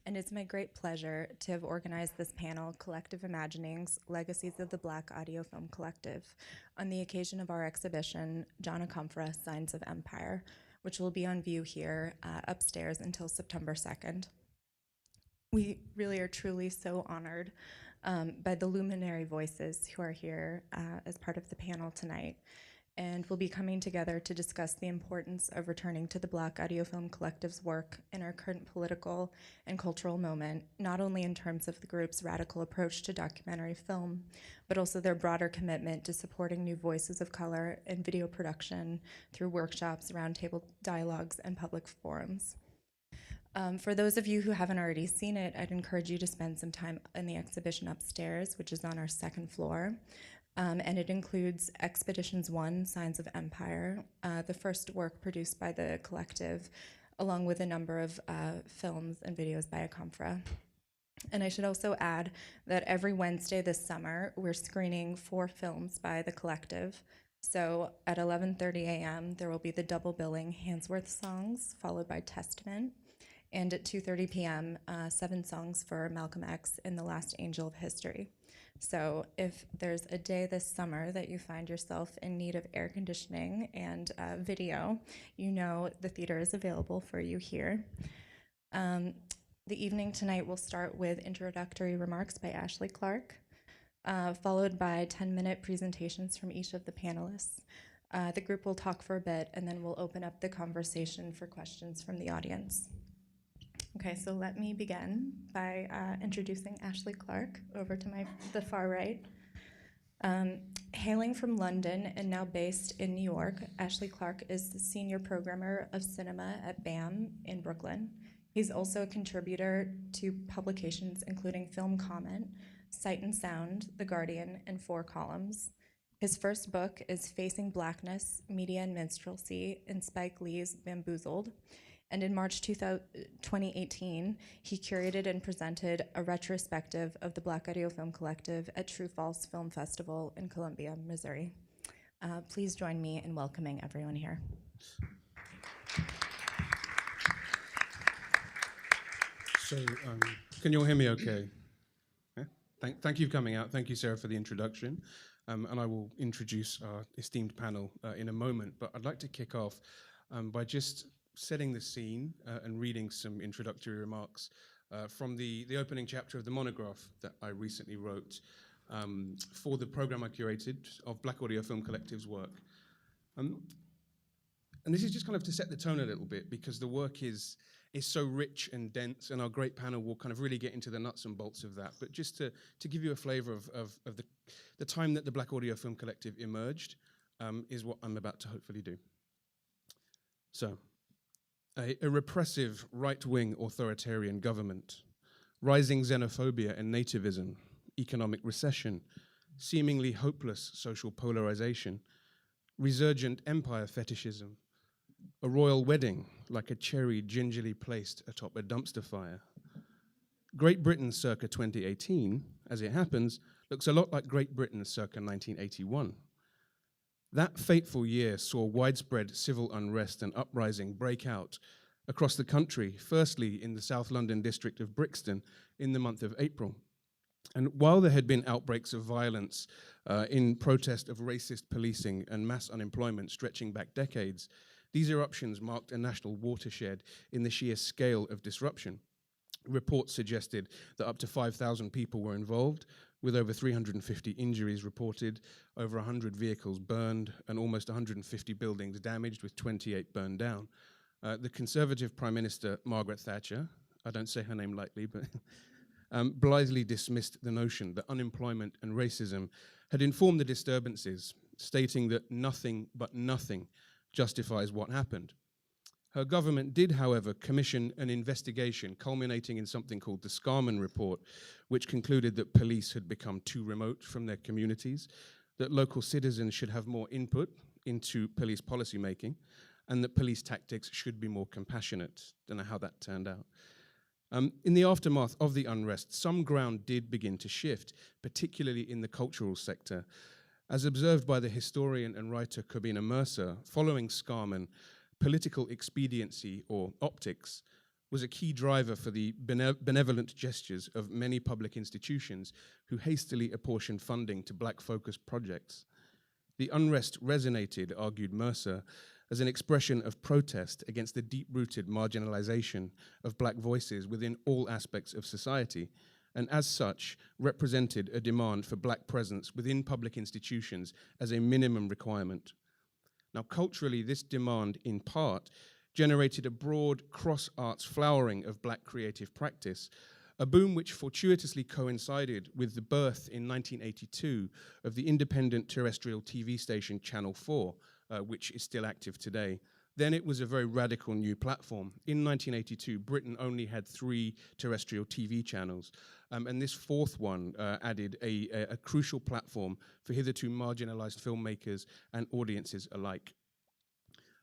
and it's my great pleasure to have organized this panel, Collective Imaginings, Legacies of the Black Audio Film Collective, on the occasion of our exhibition, Jana Comfra, Signs of Empire, which will be on view here upstairs until September 2nd. We really are truly so honored by the luminary voices who are here as part of the panel tonight. And we'll be coming together to discuss the importance of returning to the Black Audio Film Collective's work in our current political and cultural moment, not only in terms of the group's radical approach to documentary film, but also their broader commitment to supporting new voices of color in video production through workshops, roundtable dialogues, and public forums. For those of you who haven't already seen it, I'd encourage you to spend some time in the exhibition upstairs, which is on our second floor. And it includes Expeditions 1, Signs of Empire, the first work produced by the collective, along with a number of films and videos by Comfra. And I should also add that every Wednesday this summer, we're screening 4 films by the collective. So at 11:30 a.m., there will be the double billing Handsworth songs, followed by Testament. And at 2:30 p.m., 7 songs for Malcolm X in The Last Angel of History. So if there's a day this summer that you find yourself in need of air conditioning and video, you know the theater is available for you here. The evening tonight will start with introductory remarks by Ashley Clark, followed by 10-minute presentations from each of the panelists. The group will talk for a bit, and then we'll open up the conversation for questions from the audience. Okay, so let me begin by introducing Ashley Clark over to the far right. Hailing from London and now based in New York, Ashley Clark is the senior programmer of cinema at BAM in Brooklyn. He's also a contributor to publications including Film Comment, Sight and Sound, The Guardian, and 4 Columns. His first book is Facing Blackness, Media and Minstrelsy in Spike Lee's Bamboozled. And in March 2018, he curated and presented a retrospective of the Black Audio Film Collective at True False Film Festival in Columbia, Missouri. Please join me in welcoming everyone here. So, can you all hear me okay? Yeah? Thank you for coming out. Thank you, Sarah, for the introduction. And I will introduce our esteemed panel in a moment. But I'd like to kick off by just setting the scene and reading some introductory remarks from the opening chapter of the monograph that I recently wrote for the program I curated of Black Audio Film Collective's work. And this is just kind of to set the tone a little bit, because the work is so rich and dense, and our great panel will kind of really get into the nuts and bolts of that. But just to give you a flavor of the time that the Black Audio Film Collective emerged is what I'm about to hopefully do. So, a repressive right-wing authoritarian government, rising xenophobia and nativism, economic recession, seemingly hopeless social polarization, resurgent empire fetishism, a royal wedding like a cherry gingerly placed atop a dumpster fire. Great Britain circa 2018, as it happens, looks a lot like Great Britain circa 1981. That fateful year saw widespread civil unrest and uprising break out across the country, firstly in the South London district of Brixton in the month of April. And while there had been outbreaks of violence in protest of racist policing and mass unemployment stretching back decades, these eruptions marked a national watershed in the sheer scale of disruption. Reports suggested that up to 5,000 people were involved, with over 350 injuries reported, over 100 vehicles burned, and almost 150 buildings damaged, with 28 burned down. The Conservative Prime Minister, Margaret Thatcher, I don't say her name lightly, but blithely dismissed the notion that unemployment and racism had informed the disturbances, stating that nothing but nothing justifies what happened. Her government did, however, commission an investigation culminating in something called the Scarman Report, which concluded that police had become too remote from their communities, that local citizens should have more input into police policy making, and that police tactics should be more compassionate. Don't know how that turned out. In the aftermath of the unrest, some ground did begin to shift, particularly in the cultural sector. As observed by the historian and writer Kobina Mercer, following Scarman, political expediency, or optics, was a key driver for the benevolent gestures of many public institutions who hastily apportioned funding to black-focused projects. The unrest resonated, argued Mercer, as an expression of protest against the deep-rooted marginalization of black voices within all aspects of society, and as such, represented a demand for black presence within public institutions as a minimum requirement. Now, culturally, this demand, in part, generated a broad cross-arts flowering of black creative practice, a boom which fortuitously coincided with the birth in 1982 of the independent terrestrial TV station Channel 4, which is still active today. Then it was a very radical new platform. In 1982, Britain only had 3 terrestrial TV channels, and this fourth one added a crucial platform for hitherto marginalized filmmakers and audiences alike.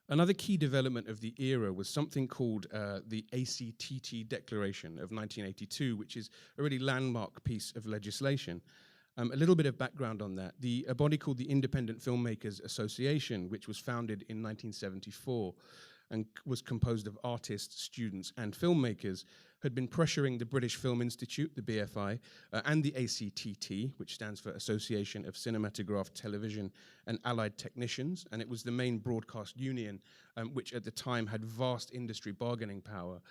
Another key development of the era was something called the ACTT Declaration of 1982, which is a really landmark piece of legislation. A little bit of background on that. A body called the Independent Filmmakers Association, which was founded in 1974 and was composed of artists, students, and filmmakers, had been pressuring the British Film Institute, the BFI, and the ACTT, which stands for Association of Cinematograph, Television, and Allied Technicians, and it was the main broadcast union, which at the time had vast industry bargaining power.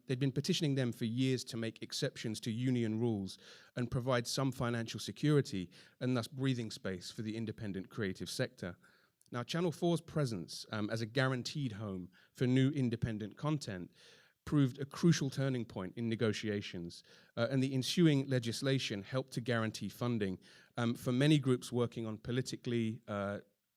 They'd been petitioning them for years to make exceptions to union rules and provide some financial security and thus breathing space for the independent creative sector. Now, Channel 4's presence as a guaranteed home for new independent content proved a crucial turning point in negotiations, and the ensuing legislation helped to guarantee funding for many groups working on politically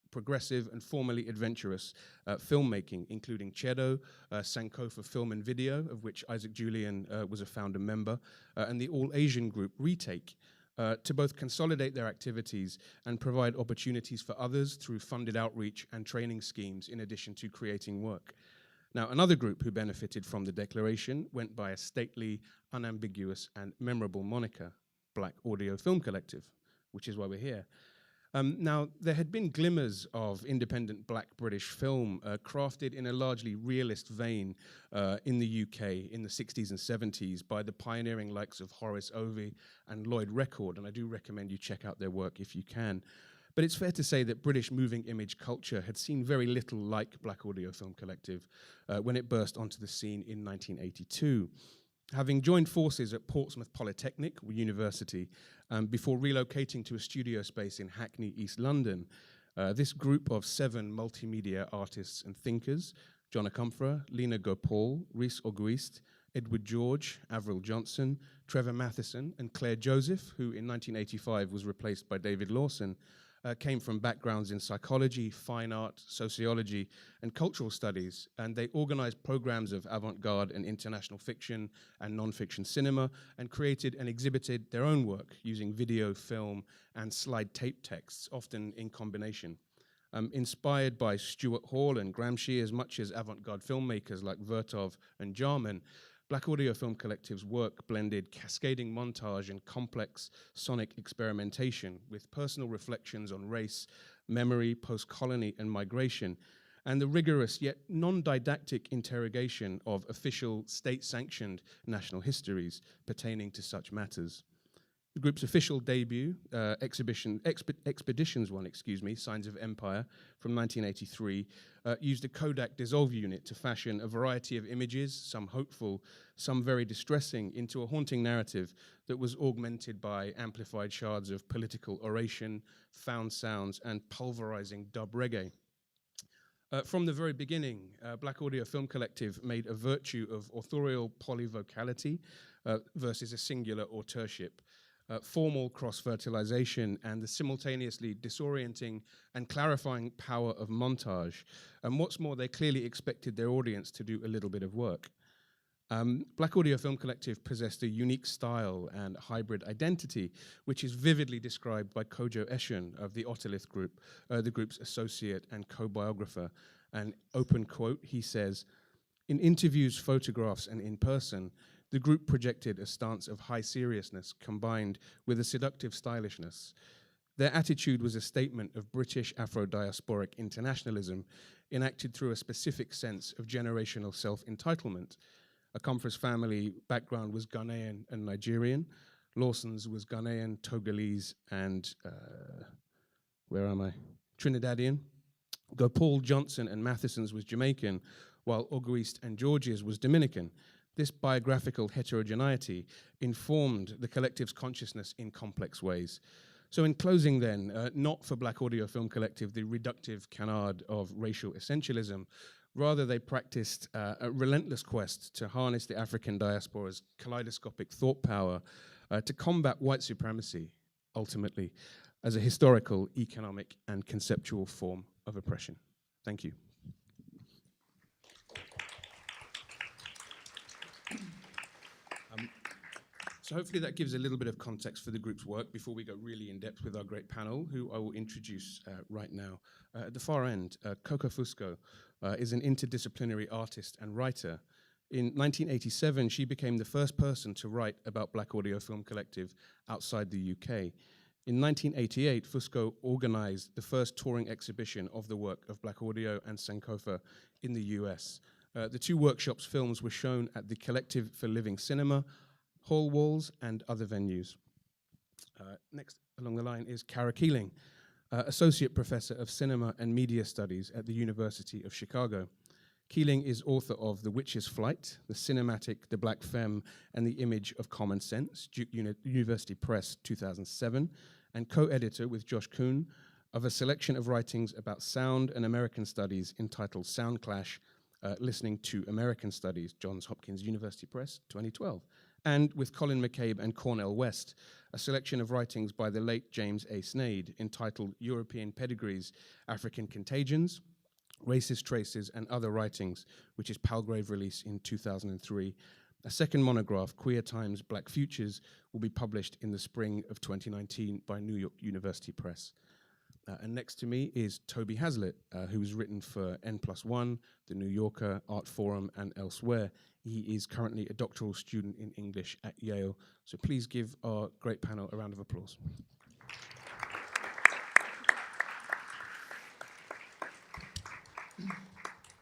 progressive and formally adventurous filmmaking, including CHEDO, Sankofa Film and Video, of which Isaac Julian was a founder member, and the all-Asian group Retake, to both consolidate their activities and provide opportunities for others through funded outreach and training schemes in addition to creating work. Now, another group who benefited from the declaration went by a stately, unambiguous, and memorable moniker, Black Audio Film Collective, which is why we're here. Now, there had been glimmers of independent black British film crafted in a largely realist vein in the UK in the 60s and 70s by the pioneering likes of Horace Ovey and Lloyd Record, and I do recommend you check out their work if you can. But it's fair to say that British moving image culture had seen very little like Black Audio Film Collective when it burst onto the scene in 1982. Having joined forces at Portsmouth Polytechnic University before relocating to a studio space in Hackney, East London, this group of 7 multimedia artists and thinkers, John Akomfrah, Lena Gopal, Rhys Auguiste, Edward George, Avril Johnson, Trevor Matheson, and Claire Joseph, who in 1985 was replaced by David Lawson, came from backgrounds in psychology, fine art, sociology, and cultural studies, and they organized programs of avant-garde and international fiction and non-fiction cinema, and created and exhibited their own work using video, film, and slide tape texts, often in combination. Inspired by Stuart Hall and Gramsci as much as avant-garde filmmakers like Vertov and Jarman, Black Audio Film Collective's work blended cascading montage and complex sonic experimentation with personal reflections on race, memory, post-colony, and migration, and the rigorous yet non-didactic interrogation of official state-sanctioned national histories pertaining to such matters. The group's official debut, Expeditions one, Signs of Empire, from 1983, used a Kodak dissolve unit to fashion a variety of images, some hopeful, some very distressing, into a haunting narrative that was augmented by amplified shards of political oration, found sounds, and pulverizing dub reggae. From the very beginning, Black Audio Film Collective made a virtue of authorial polyvocality versus a singular authorship, formal cross-fertilization, and the simultaneously disorienting and clarifying power of montage. And what's more, they clearly expected their audience to do a little bit of work. Black Audio Film Collective possessed a unique style and hybrid identity, which is vividly described by Kojo Eshin of the Otolith Group, the group's associate and co-biographer. And open quote, he says, "In interviews, photographs, and in person, the group projected a stance of high seriousness combined with a seductive stylishness. Their attitude was a statement of British Afro-diasporic internationalism enacted through a specific sense of generational self-entitlement. Akomfra's family background was Ghanaian and Nigerian. Lawson's was Ghanaian, Togolese, and where am I? Trinidadian. Gopal, Johnson, and Matheson's was Jamaican, while Auguste and George's was Dominican. This biographical heterogeneity informed the collective's consciousness in complex ways. So in closing then, not for Black Audio Film Collective the reductive canard of racial essentialism, rather they practiced a relentless quest to harness the African diaspora's kaleidoscopic thought power to combat white supremacy, ultimately, as a historical, economic, and conceptual form of oppression. Thank you. So hopefully that gives a little bit of context for the group's work before we go really in depth with our great panel, who I will introduce right now. At the far end, Coco Fusco is an interdisciplinary artist and writer. In 1987, she became the first person to write about Black Audio Film Collective outside the UK. In 1988, Fusco organized the first touring exhibition of the work of Black Audio and Sankofa in the US. The two workshops' films were shown at the Collective for Living Cinema, Hall Walls, and other venues. Next along the line is Kara Keeling, Associate Professor of Cinema and Media Studies at the University of Chicago. Keeling is author of The Witch's Flight, The Cinematic, The Black Femme, and the Image of Common Sense, Duke University Press, 2007, and co-editor with Josh Kuhn of a selection of writings about sound and American studies entitled Sound Clash, Listening to American Studies, Johns Hopkins University Press, 2012. And with Colin McCabe and Cornel West, a selection of writings by the late James A. Snade entitled European Pedigrees, African Contagions, Racist Traces, and Other Writings, which is Palgrave release in 2003. A second monograph, Queer Times, Black Futures, will be published in the spring of 2019 by New York University Press. And next to me is Tobi Haslett, who has written for N+1, The New Yorker, Art Forum, and elsewhere. He is currently a doctoral student in English at Yale. So please give our great panel a round of applause.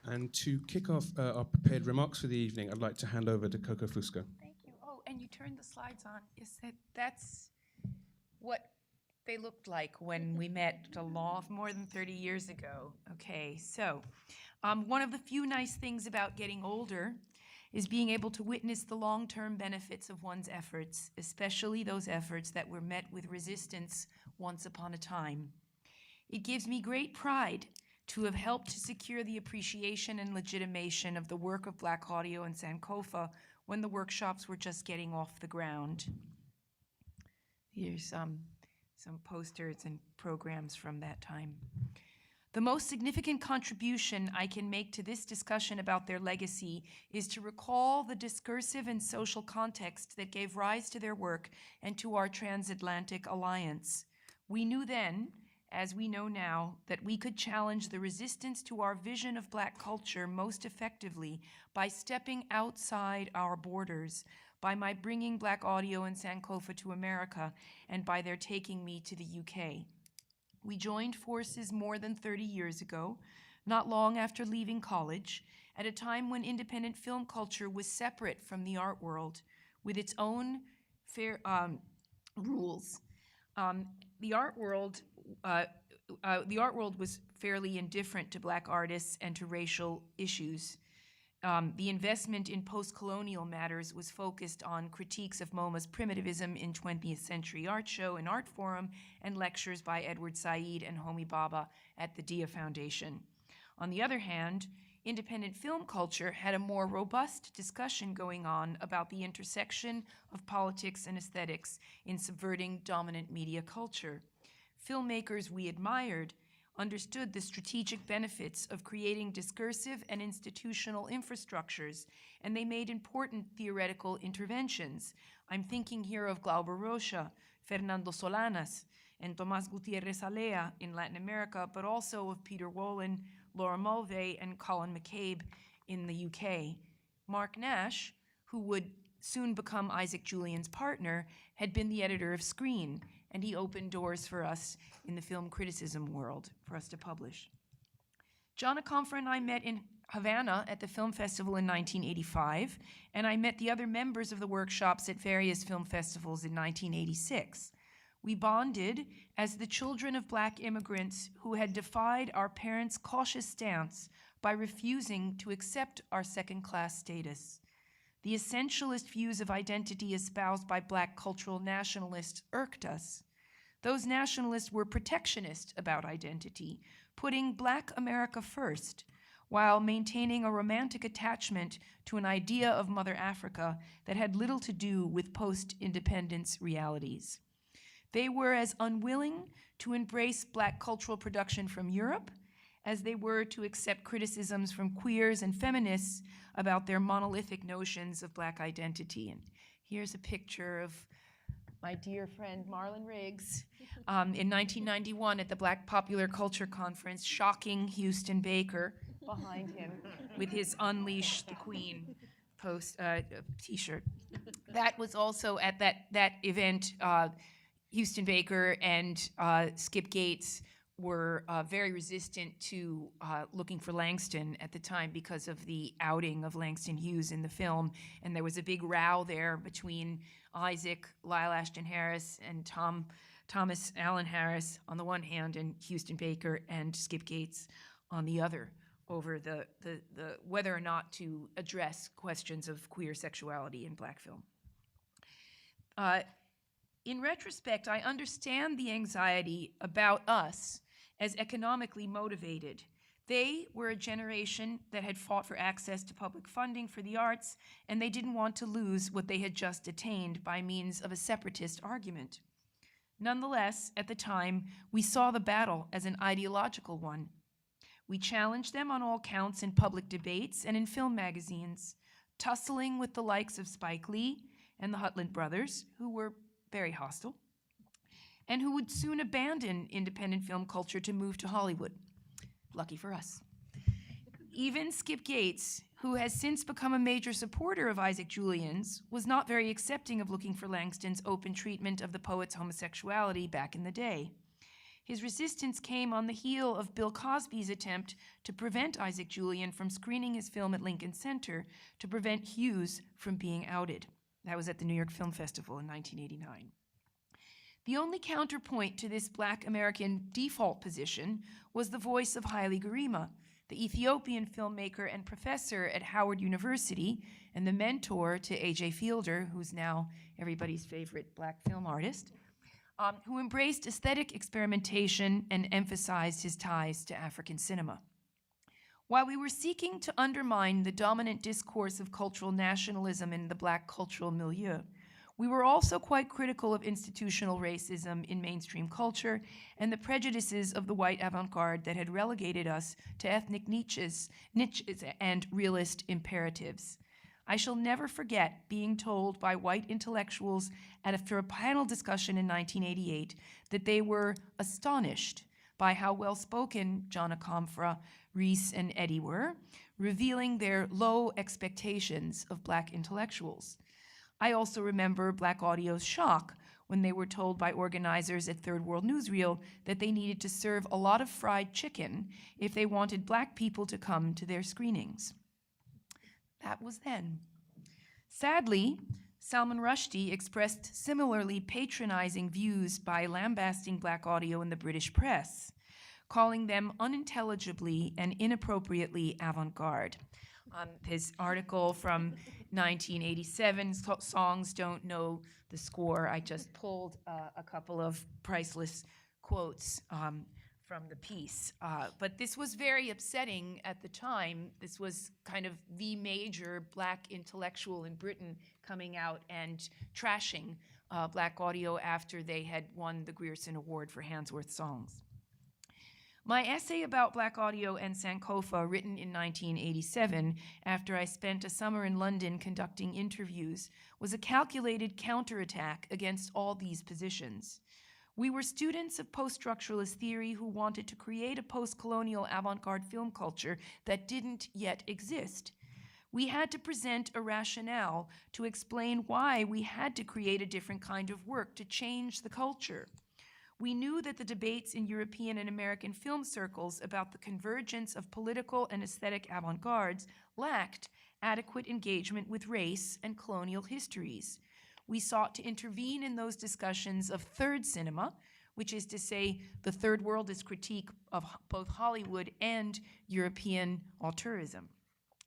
And to kick off our prepared remarks for the evening, I'd like to hand over to Coco Fusco. Thank you. Oh, and you turned the slides on. That's what they looked like when we met more than 30 years ago. Okay, so one of the few nice things about getting older is being able to witness the long-term benefits of one's efforts, especially those efforts that were met with resistance once upon a time. It gives me great pride to have helped to secure the appreciation and legitimation of the work of Black Audio and Sankofa when the workshops were just getting off the ground. Here's some posters and programs from that time. The most significant contribution I can make to this discussion about their legacy is to recall the discursive and social context that gave rise to their work and to our transatlantic alliance. We knew then, as we know now, that we could challenge the resistance to our vision of Black culture most effectively by stepping outside our borders, by my bringing Black Audio and Sankofa to America, and by their taking me to the UK. We joined forces more than 30 years ago, not long after leaving college, at a time when independent film culture was separate from the art world, with its own rules. The art world was fairly indifferent to Black artists and to racial issues. The investment in postcolonial matters was focused on critiques of MoMA's primitivism in 20th Century Art Show and Art Forum, and lectures by Edward Said and Homi Bhabha at the Dia Foundation. On the other hand, independent film culture had a more robust discussion going on about the intersection of politics and aesthetics in subverting dominant media culture. Filmmakers we admired understood the strategic benefits of creating discursive and institutional infrastructures, and they made important theoretical interventions. I'm thinking here of Glauber Rocha, Fernando Solanas, and Tomás Gutiérrez Alea in Latin America, but also of Peter Wolin, Laura Mulvey, and Colin McCabe in the UK. Mark Nash, who would soon become Isaac Julian's partner, had been the editor of Screen, and he opened doors for us in the film criticism world for us to publish. John Akomfra and I met in Havana at the film festival in 1985, and I met the other members of the workshops at various film festivals in 1986. We bonded as the children of Black immigrants who had defied our parents' cautious stance by refusing to accept our second-class status. The essentialist views of identity espoused by Black cultural nationalists irked us. Those nationalists were protectionist about identity, putting Black America first, while maintaining a romantic attachment to an idea of Mother Africa that had little to do with post-independence realities. They were as unwilling to embrace Black cultural production from Europe as they were to accept criticisms from queers and feminists about their monolithic notions of Black identity. And here's a picture of my dear friend Marlon Riggs in 1991 at the Black Popular Culture Conference, shocking Houston Baker behind him with his Unleash the Queen t-shirt. That was also at that event. Houston Baker and Skip Gates were very resistant to looking for Langston at the time because of the outing of Langston Hughes in the film. And there was a big row there between Isaac Lyle Ashton Harris and Thomas Allen Harris on the one hand, and Houston Baker and Skip Gates on the other, over the whether or not to address questions of queer sexuality in Black film. In retrospect, I understand the anxiety about us as economically motivated. They were a generation that had fought for access to public funding for the arts, and they didn't want to lose what they had just attained by means of a separatist argument. Nonetheless, at the time, we saw the battle as an ideological one. We challenged them on all counts in public debates and in film magazines, tussling with the likes of Spike Lee and the Hutland brothers, who were very hostile, and who would soon abandon independent film culture to move to Hollywood. Lucky for us. Even Skip Gates, who has since become a major supporter of Isaac Julian's, was not very accepting of looking for Langston's open treatment of the poet's homosexuality back in the day. His resistance came on the heel of Bill Cosby's attempt to prevent Isaac Julian from screening his film at Lincoln Center to prevent Hughes from being outed. That was at the New York Film Festival in 1989. The only counterpoint to this Black American default position was the voice of Haile Gerima, the Ethiopian filmmaker and professor at Howard University and the mentor to A.J. Fielder, who's now everybody's favorite Black film artist, who embraced aesthetic experimentation and emphasized his ties to African cinema. While we were seeking to undermine the dominant discourse of cultural nationalism in the Black cultural milieu, we were also quite critical of institutional racism in mainstream culture and the prejudices of the white avant-garde that had relegated us to ethnic niches and realist imperatives. I shall never forget being told by white intellectuals after a panel discussion in 1988 that they were astonished by how well-spoken Jana Kamfra, Reese, and Eddie were, revealing their low expectations of Black intellectuals. I also remember Black Audio's shock when they were told by organizers at Third World Newsreel that they needed to serve a lot of fried chicken if they wanted Black people to come to their screenings. That was then. Sadly, Salman Rushdie expressed similarly patronizing views by lambasting Black Audio in the British press, calling them unintelligibly and inappropriately avant-garde. His article from 1987, Songs Don't Know the Score, I just pulled a couple of priceless quotes from the piece. But this was very upsetting at the time. This was kind of the major Black intellectual in Britain coming out and trashing Black Audio after they had won the Grierson Award for Handsworth Songs. My essay about Black Audio and Sankofa, written in 1987, after I spent a summer in London conducting interviews, was a calculated counterattack against all these positions. We were students of post-structuralist theory who wanted to create a post-colonial avant-garde film culture that didn't yet exist. We had to present a rationale to explain why we had to create a different kind of work to change the culture. We knew that the debates in European and American film circles about the convergence of political and aesthetic avant-gardes lacked adequate engagement with race and colonial histories. We sought to intervene in those discussions of third cinema, which is to say the third worldist critique of both Hollywood and European auteurism,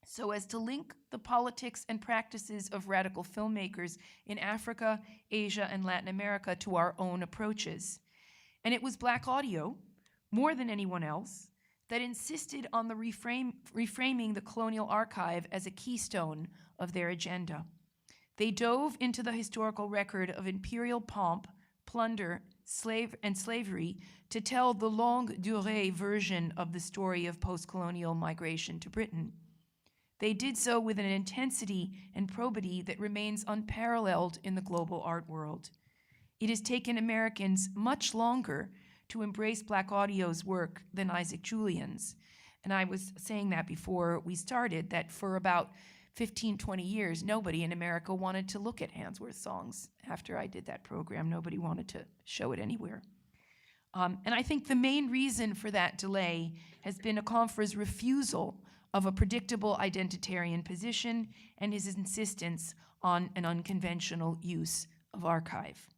so as to link the politics and practices of radical filmmakers in Africa, Asia, and Latin America to our own approaches. And it was Black Audio, more than anyone else, that insisted on the reframing the colonial archive as a keystone of their agenda. They dove into the historical record of imperial pomp, plunder, slavery to tell the longue durée version of the story of post-colonial migration to Britain. They did so with an intensity and probity that remains unparalleled in the global art world. It has taken Americans much longer to embrace Black Audio's work than Isaac Julian's. And I was saying that before we started, that for about 15, 20 years, nobody in America wanted to look at Handsworth songs. After I did that program, nobody wanted to show it anywhere. And I think the main reason for that delay has been Okomfo's refusal of a predictable identitarian position and his insistence on an unconventional use of archive.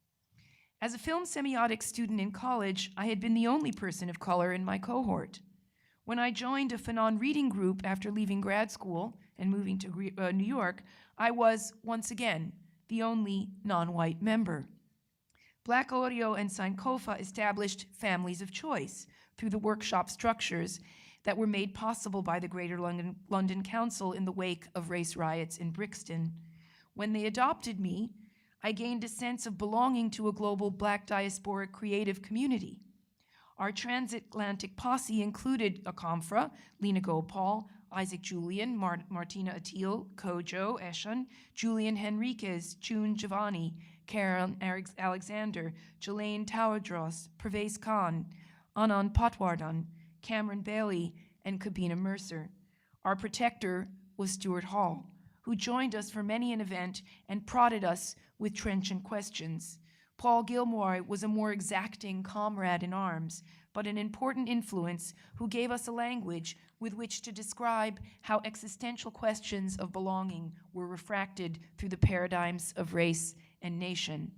As a film semiotics student in college, I had been the only person of color in my cohort. When I joined a Fanon reading group after leaving grad school and moving to New York, I was, once again, the only non-white member. Black Audio and Sankofa established families of choice through the workshop structures that were made possible by the Greater London Council in the wake of race riots in Brixton. When they adopted me, I gained a sense of belonging to a global Black diasporic creative community. Our transatlantic posse included Okomfo, Lena Gopal, Isaac Julian, Martina Attil, Kojo Eshan, Julian Henriquez, June Giovanni, Karen Alexander, Jelaine Tawadros, Pervez Khan, Anand Patwardhan, Cameron Bailey, and Kabina Mercer. Our protector was Stuart Hall, who joined us for many an event and prodded us with trenchant questions. Paul Gilroy was a more exacting comrade in arms, but an important influence who gave us a language with which to describe how existential questions of belonging were refracted through the paradigms of race and nation.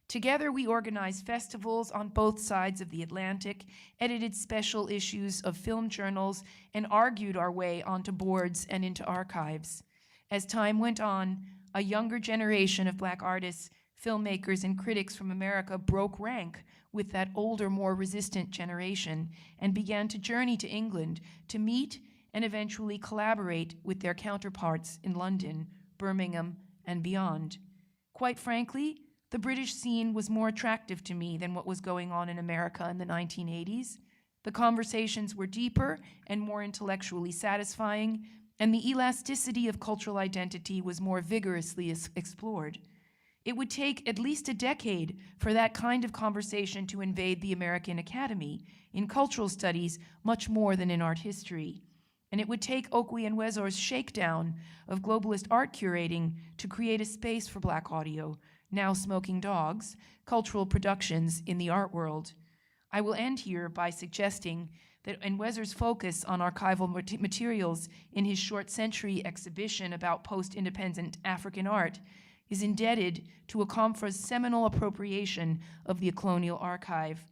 Together, we organized festivals on both sides of the Atlantic, edited special issues of film journals, and argued our way onto boards and into archives. As time went on, a younger generation of Black artists, filmmakers, and critics from America broke rank with that older, more resistant generation and began to journey to England to meet and eventually collaborate with their counterparts in London, Birmingham, and beyond. Quite frankly, the British scene was more attractive to me than what was going on in America in the 1980s. The conversations were deeper and more intellectually satisfying, and the elasticity of cultural identity was more vigorously explored. It would take at least a decade for that kind of conversation to invade the American Academy, in cultural studies much more than in art history. And it would take Okwe Enwezor's shakedown of globalist art curating to create a space for Black Audio, now Smoking Dogs, cultural productions in the art world. I will end here by suggesting that Enwezor's focus on archival materials in his short century exhibition about post-independent African art is indebted to Okomfo's seminal appropriation of the colonial archive.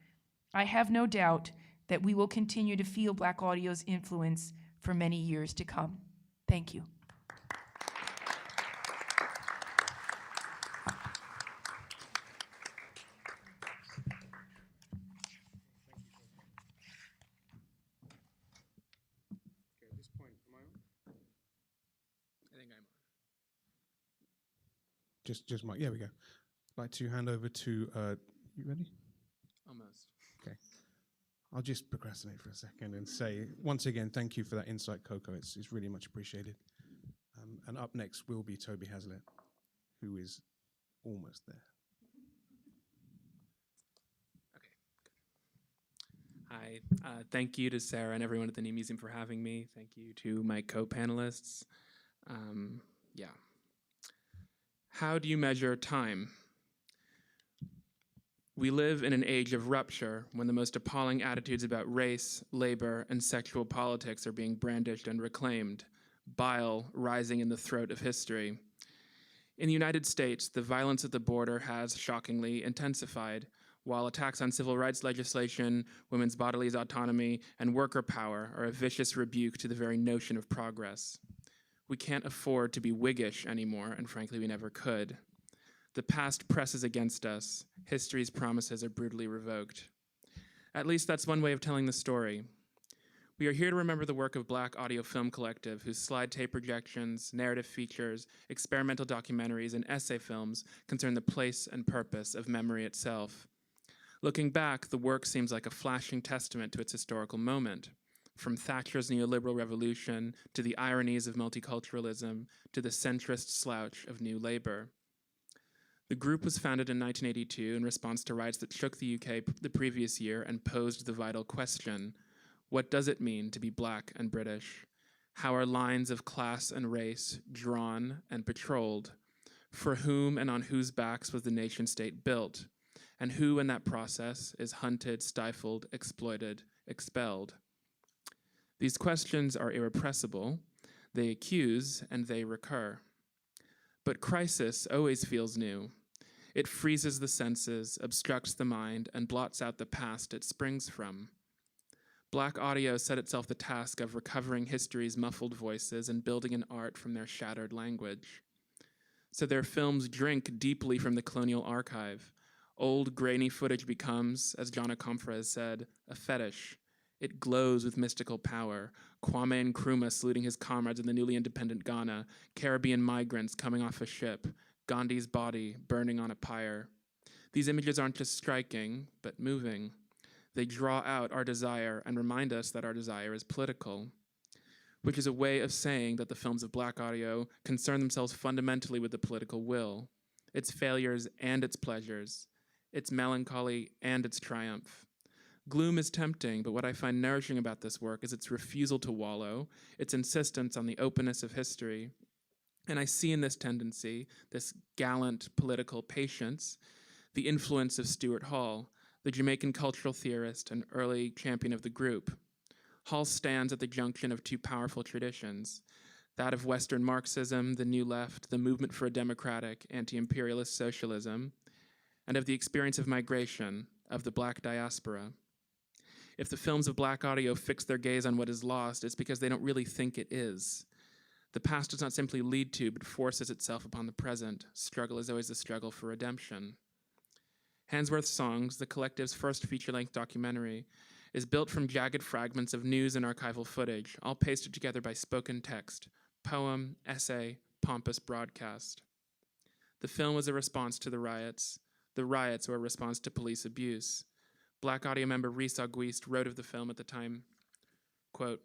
I have no doubt that we will continue to feel Black Audio's influence for many years to come. Thank you. Just Mike. Yeah, we go. I'd like to hand over to, you ready? Almost. Okay. I'll just procrastinate for a second and say, once again, thank you for that insight, Coco. It's really much appreciated. And up next will be Tobi Haslett, who is almost there. Okay, good. Hi, thank you to Sarah and everyone at the New Museum for having me. Thank you to my co-panelists. Yeah. How do you measure time? We live in an age of rupture when the most appalling attitudes about race, labor, and sexual politics are being brandished and reclaimed, bile rising in the throat of history. In the United States, the violence at the border has shockingly intensified, while attacks on civil rights legislation, women's bodily autonomy, and worker power are a vicious rebuke to the very notion of progress. We can't afford to be Whiggish anymore, and frankly, we never could. The past presses against us. History's promises are brutally revoked. At least that's one way of telling the story. We are here to remember the work of Black Audio Film Collective, whose slide tape projections, narrative features, experimental documentaries, and essay films concern the place and purpose of memory itself. Looking back, the work seems like a flashing testament to its historical moment. From Thatcher's neoliberal revolution, to the ironies of multiculturalism, to the centrist slouch of New Labour. The group was founded in 1982 in response to riots that shook the UK the previous year and posed the vital question: what does it mean to be Black and British? How are lines of class and race drawn and patrolled? For whom and on whose backs was the nation state built? And who in that process is hunted, stifled, exploited, expelled? These questions are irrepressible. They accuse and they recur. But crisis always feels new. It freezes the senses, obstructs the mind, and blots out the past it springs from. Black Audio set itself the task of recovering history's muffled voices and building an art from their shattered language. So their films drink deeply from the colonial archive. Old, grainy footage becomes, as John Akomfrah has said, a fetish. It glows with mystical power. Kwame Nkrumah saluting his comrades in the newly independent Ghana, Caribbean migrants coming off a ship, Gandhi's body burning on a pyre. These images aren't just striking, but moving. They draw out our desire and remind us that our desire is political, which is a way of saying that the films of Black Audio concern themselves fundamentally with the political will, its failures and its pleasures, its melancholy and its triumph. Gloom is tempting, but what I find nourishing about this work is its refusal to wallow, its insistence on the openness of history. And I see in this tendency, this gallant political patience, the influence of Stuart Hall, the Jamaican cultural theorist and early champion of the group. Hall stands at the junction of two powerful traditions, that of Western Marxism, the New Left, the movement for a democratic, anti-imperialist socialism, and of the experience of migration, of the Black diaspora. If the films of Black Audio fix their gaze on what is lost, it's because they don't really think it is. The past does not simply lead to, but forces itself upon the present. Struggle is always the struggle for redemption. Handsworth's Songs, the collective's first feature-length documentary, is built from jagged fragments of news and archival footage, all pasted together by spoken text, poem, essay, pompous broadcast. The film was a response to the riots. The riots were a response to police abuse. Black Audio member Rhys Auguiste wrote of the film at the time, quote,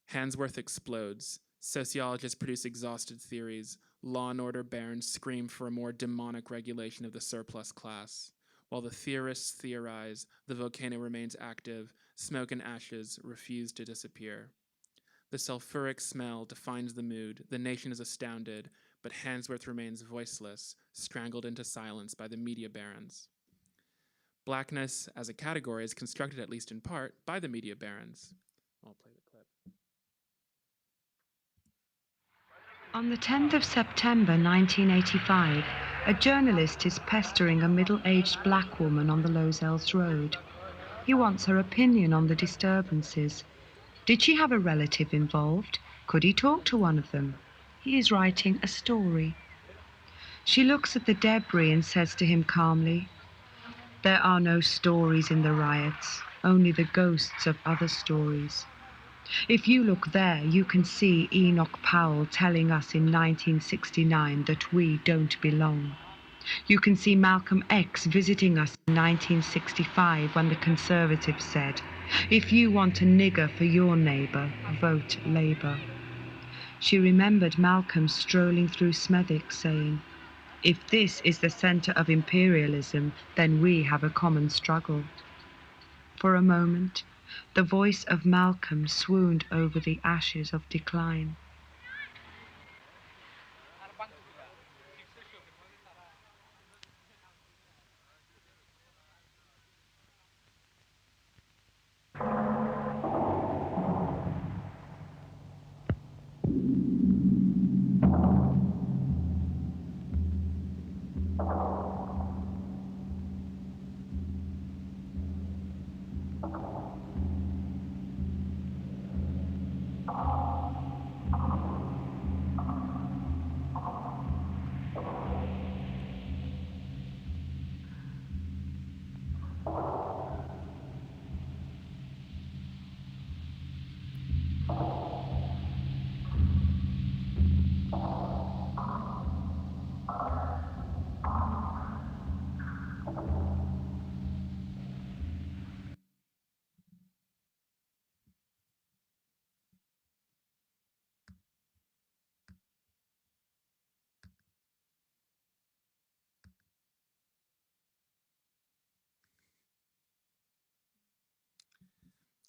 "Handsworth explodes. Sociologists produce exhausted theories. Law and order barons scream for a more demonic regulation of the surplus class. While the theorists theorize, the volcano remains active. Smoke and ashes refuse to disappear. The sulfuric smell defines the mood. The nation is astounded, but Handsworth remains voiceless, strangled into silence by the media barons. Blackness as a category is constructed, at least in part, by the media barons." I'll play the clip. On the 10th of September 1985, a journalist is pestering a middle-aged black woman on the Lozells Road. He wants her opinion on the disturbances. Did she have a relative involved? Could he talk to one of them? He is writing a story. She looks at the debris and says to him calmly, "There are no stories in the riots, only the ghosts of other stories. If you look there, you can see Enoch Powell telling us in 1969 that we don't belong. You can see Malcolm X visiting us in 1965 when the Conservatives said, 'If you want a nigger for your neighbour, vote Labour.' She remembered Malcolm strolling through Smethwick saying, 'If this is the centre of imperialism, then we have a common struggle.' For a moment, the voice of Malcolm swooned over the ashes of decline.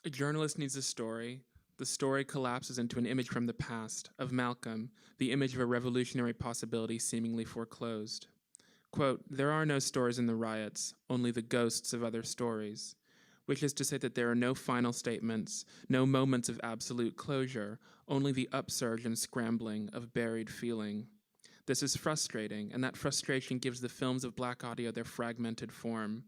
A journalist needs a story. The story collapses into an image from the past, of Malcolm, the image of a revolutionary possibility seemingly foreclosed. Quote, "There are no stories in the riots, only the ghosts of other stories," which is to say that there are no final statements, no moments of absolute closure, only the upsurge and scrambling of buried feeling. This is frustrating, and that frustration gives the films of Black audio their fragmented form.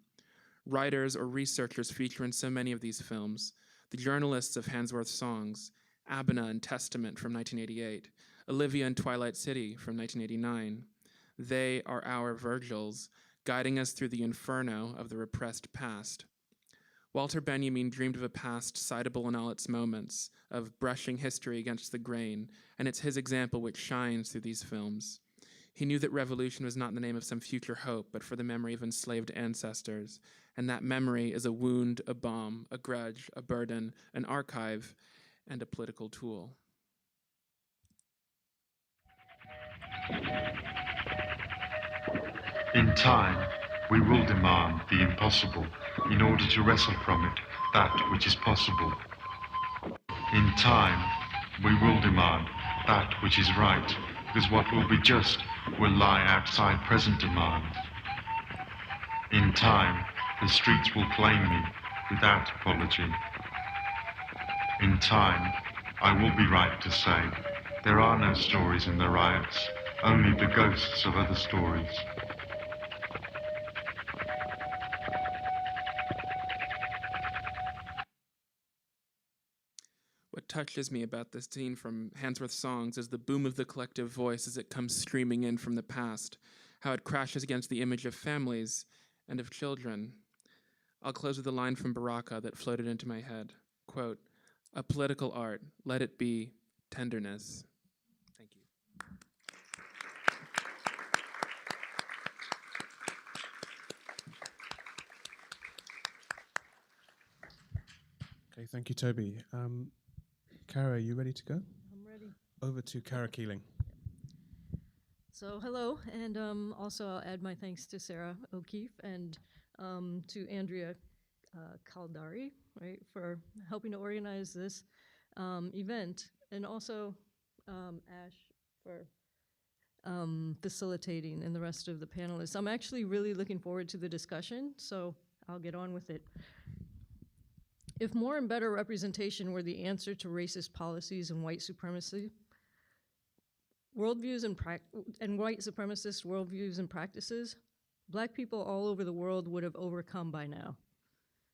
Writers or researchers feature in so many of these films: the journalists of Handsworth Songs, Abena and Testament from 1988, Olivia and Twilight City from 1989. They are our Virgils, guiding us through the inferno of the repressed past. Walter Benjamin dreamed of a past citable in all its moments, of brushing history against the grain, and it's his example which shines through these films. He knew that revolution was not in the name of some future hope, but for the memory of enslaved ancestors, and that memory is a wound, a bomb, a grudge, a burden, an archive, and a political tool. In time, we will demand the impossible in order to wrestle from it that which is possible. In time, we will demand that which is right, because what will be just will lie outside present demand. In time, the streets will claim me without apology. In time, I will be right to say, there are no stories in the riots, only the ghosts of other stories. What touches me about this scene from Handsworth Songs is the boom of the collective voice as it comes streaming in from the past, how it crashes against the image of families and of children. I'll close with a line from Baraka that floated into my head. Quote, "A political art, let it be tenderness." Thank you. Okay, thank you, Toby. Kara, are you ready to go? I'm ready. Over to Kara Keeling. So hello, and also I'll add my thanks to Sarah O'Keefe and to Andrea Caldari, right, for helping to organize this event, and also Ash for facilitating, and the rest of the panelists. I'm actually really looking forward to the discussion, so I'll get on with it. If more and better representation were the answer to racist policies and white supremacy, worldviews and white supremacist worldviews and practices, Black people all over the world would have overcome by now.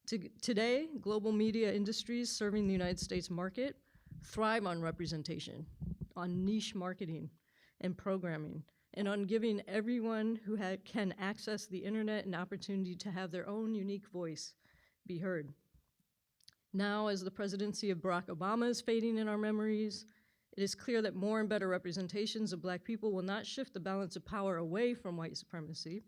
Today, global media industries serving the United States market thrive on representation, on niche marketing and programming, and on giving everyone who can access the internet an opportunity to have their own unique voice be heard. Now, as the presidency of Barack Obama is fading in our memories, it is clear that more and better representations of Black people will not shift the balance of power away from white supremacy,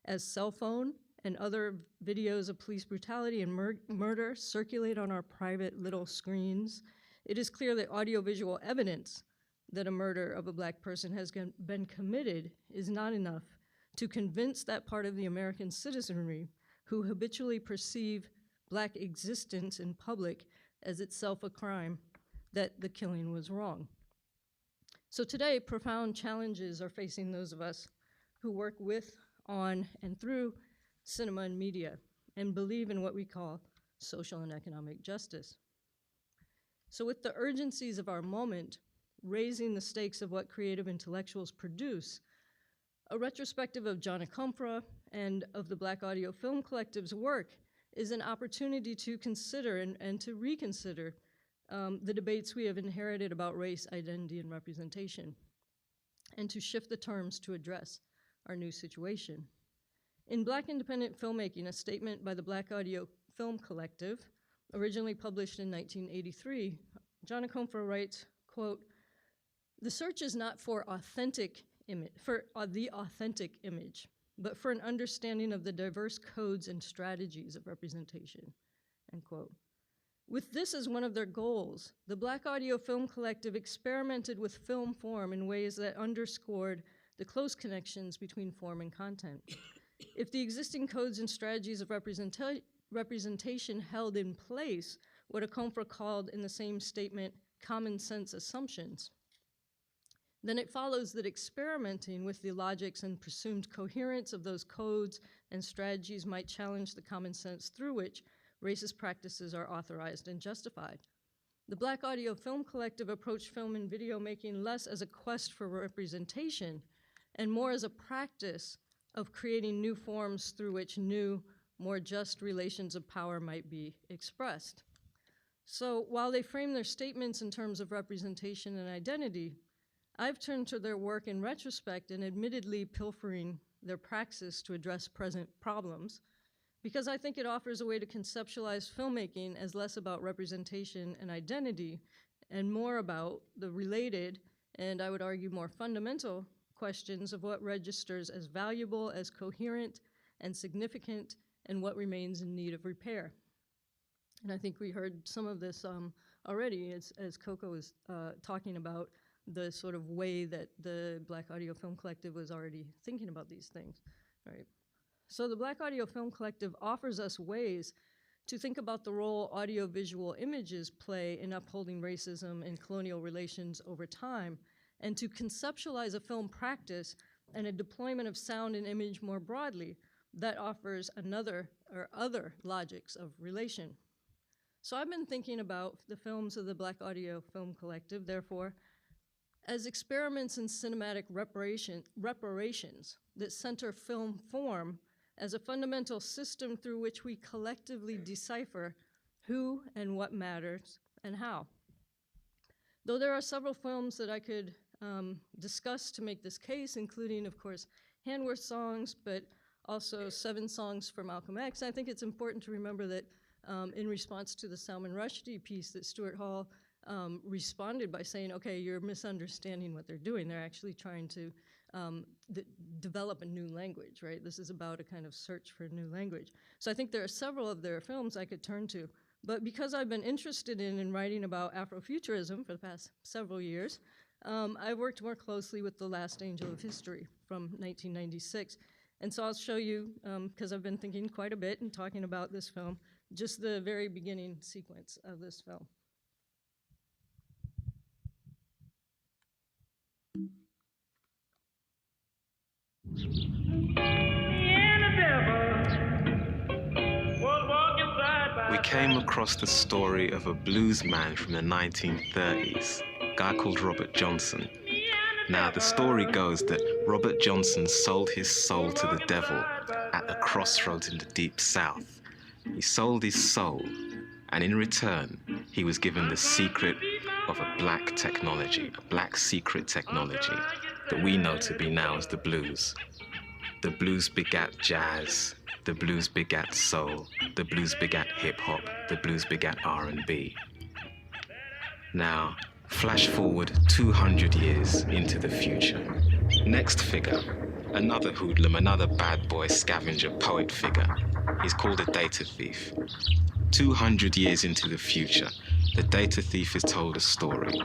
as cell phone and other videos of police brutality and murder circulate on our private little screens. It is clear that audiovisual evidence that a murder of a Black person has been committed is not enough to convince that part of the American citizenry who habitually perceive Black existence in public as itself a crime, that the killing was wrong. So today, profound challenges are facing those of us who work with, on, and through cinema and media, and believe in what we call social and economic justice. So with the urgencies of our moment, raising the stakes of what creative intellectuals produce, a retrospective of Jana Comfra and of the Black Audio Film Collective's work is an opportunity to consider and to reconsider the debates we have inherited about race, identity, and representation, and to shift the terms to address our new situation. In Black Independent Filmmaking, a statement by the Black Audio Film Collective, originally published in 1983, Jana Comfra writes, quote, "The search is not for the authentic image, but for an understanding of the diverse codes and strategies of representation," end quote. With this as one of their goals, the Black Audio Film Collective experimented with film form in ways that underscored the close connections between form and content. If the existing codes and strategies of representation held in place what Confront called in the same statement common sense assumptions, then it follows that experimenting with the logics and presumed coherence of those codes and strategies might challenge the common sense through which racist practices are authorized and justified. The Black Audio Film Collective approached film and video making less as a quest for representation and more as a practice of creating new forms through which new, more just relations of power might be expressed. So while they frame their statements in terms of representation and identity, I've turned to their work in retrospect and admittedly pilfering their praxis to address present problems, because I think it offers a way to conceptualize filmmaking as less about representation and identity and more about the related, and I would argue more fundamental, questions of what registers as valuable, as coherent and significant, and what remains in need of repair. And I think we heard some of this already as Coco was talking about the sort of way that the Black Audio Film Collective was already thinking about these things, right? So the Black Audio Film Collective offers us ways to think about the role audiovisual images play in upholding racism and colonial relations over time, and to conceptualize a film practice and a deployment of sound and image more broadly that offers another or other logics of relation. So I've been thinking about the films of the Black Audio Film Collective, therefore, as experiments in cinematic reparations that center film form as a fundamental system through which we collectively decipher who and what matters and how. Though there are several films that I could discuss to make this case, including, of course, Handworth songs, but also 7 songs for Malcolm X, I think it's important to remember that in response to the Salman Rushdie piece that Stuart Hall responded by saying, okay, you're misunderstanding what they're doing. They're actually trying to develop a new language, right? This is about a kind of search for a new language. So I think there are several of their films I could turn to. But because I've been interested in writing about Afrofuturism for the past several years, I've worked more closely with The Last Angel of History from 1996. And so I'll show you, because I've been thinking quite a bit and talking about this film, just the very beginning sequence of this film. We came across the story of a blues man from the 1930s, a guy called Robert Johnson. Now, the story goes that Robert Johnson sold his soul to the devil at a crossroads in the Deep South. He sold his soul, and in return, he was given the secret of a black technology, a black secret technology that we know to be now as the blues. The blues begat jazz, the blues begat soul, the blues begat hip-hop, the blues begat R&B. Now, flash forward 200 years into the future. Next figure, another hoodlum, another bad boy scavenger poet figure. He's called a data thief. 200 years into the future, the data thief is told a story.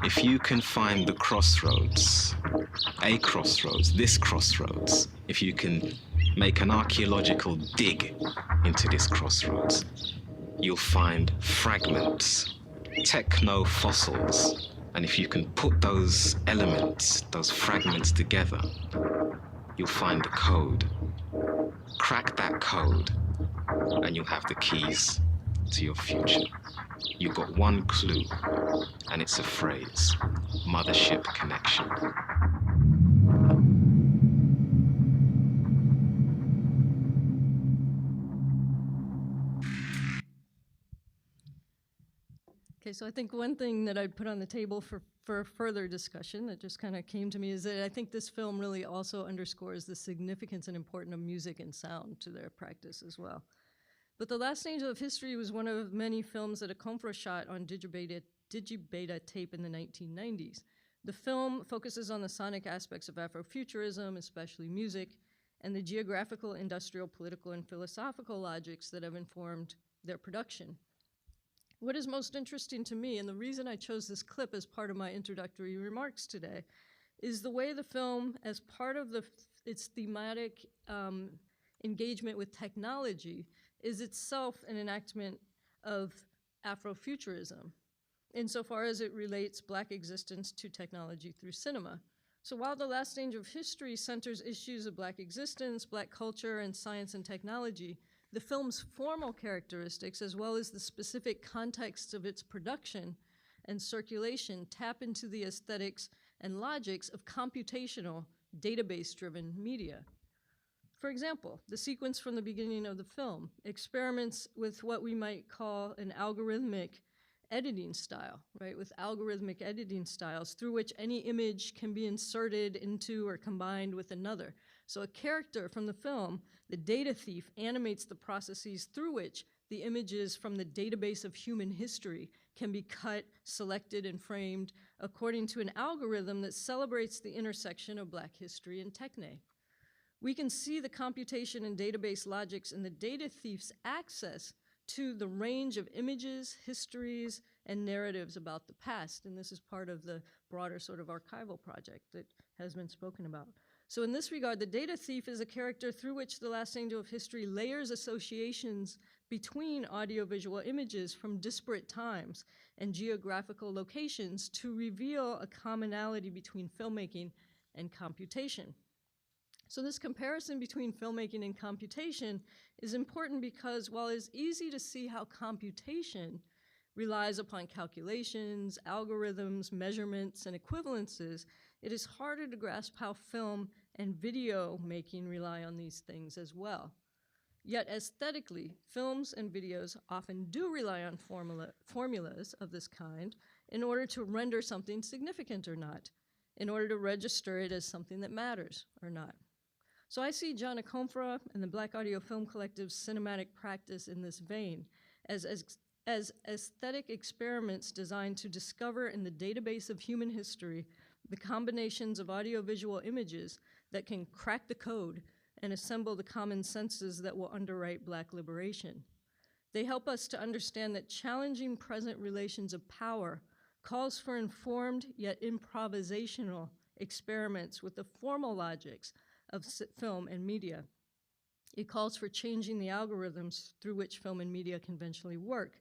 If you can find the crossroads, a crossroads, this crossroads, if you can make an archaeological dig into this crossroads, you'll find fragments, techno-fossils, and if you can put those elements, those fragments together, you'll find the code. Crack that code, and you'll have the keys to your future. You've got one clue, and it's a phrase: mothership connection. Okay, so I think one thing that I'd put on the table for further discussion that just kind of came to me is that I think this film really also underscores the significance and importance of music and sound to their practice as well. But The Last Angel of History was one of many films that Confront shot on digibeta tape in the 1990s. The film focuses on the sonic aspects of Afrofuturism, especially music, and the geographical, industrial, political, and philosophical logics that have informed their production. What is most interesting to me, and the reason I chose this clip as part of my introductory remarks today, is the way the film, as part of its thematic engagement with technology, is itself an enactment of Afrofuturism, insofar as it relates Black existence to technology through cinema. So while The Last Stage of History centers issues of Black existence, Black culture, and science and technology, the film's formal characteristics, as well as the specific context of its production and circulation, tap into the aesthetics and logics of computational, database-driven media. For example, the sequence from the beginning of the film experiments with what we might call an algorithmic editing style, right? With algorithmic editing styles through which any image can be inserted into or combined with another. So a character from the film, the data thief, animates the processes through which the images from the database of human history can be cut, selected, and framed according to an algorithm that celebrates the intersection of Black history and techne. We can see the computation and database logics in the data thief's access to the range of images, histories, and narratives about the past. And this is part of the broader sort of archival project that has been spoken about. So in this regard, the data thief is a character through which The Last Angel of History layers associations between audiovisual images from disparate times and geographical locations to reveal a commonality between filmmaking and computation. So this comparison between filmmaking and computation is important because while it's easy to see how computation relies upon calculations, algorithms, measurements, and equivalences, it is harder to grasp how film and video making rely on these things as well. Yet aesthetically, films and videos often do rely on formulas of this kind in order to render something significant or not, in order to register it as something that matters or not. So I see Jana Comfra and the Black Audio Film Collective's cinematic practice in this vein as aesthetic experiments designed to discover in the database of human history the combinations of audiovisual images that can crack the code and assemble the common senses that will underwrite Black liberation. They help us to understand that challenging present relations of power calls for informed yet improvisational experiments with the formal logics of film and media. It calls for changing the algorithms through which film and media conventionally work,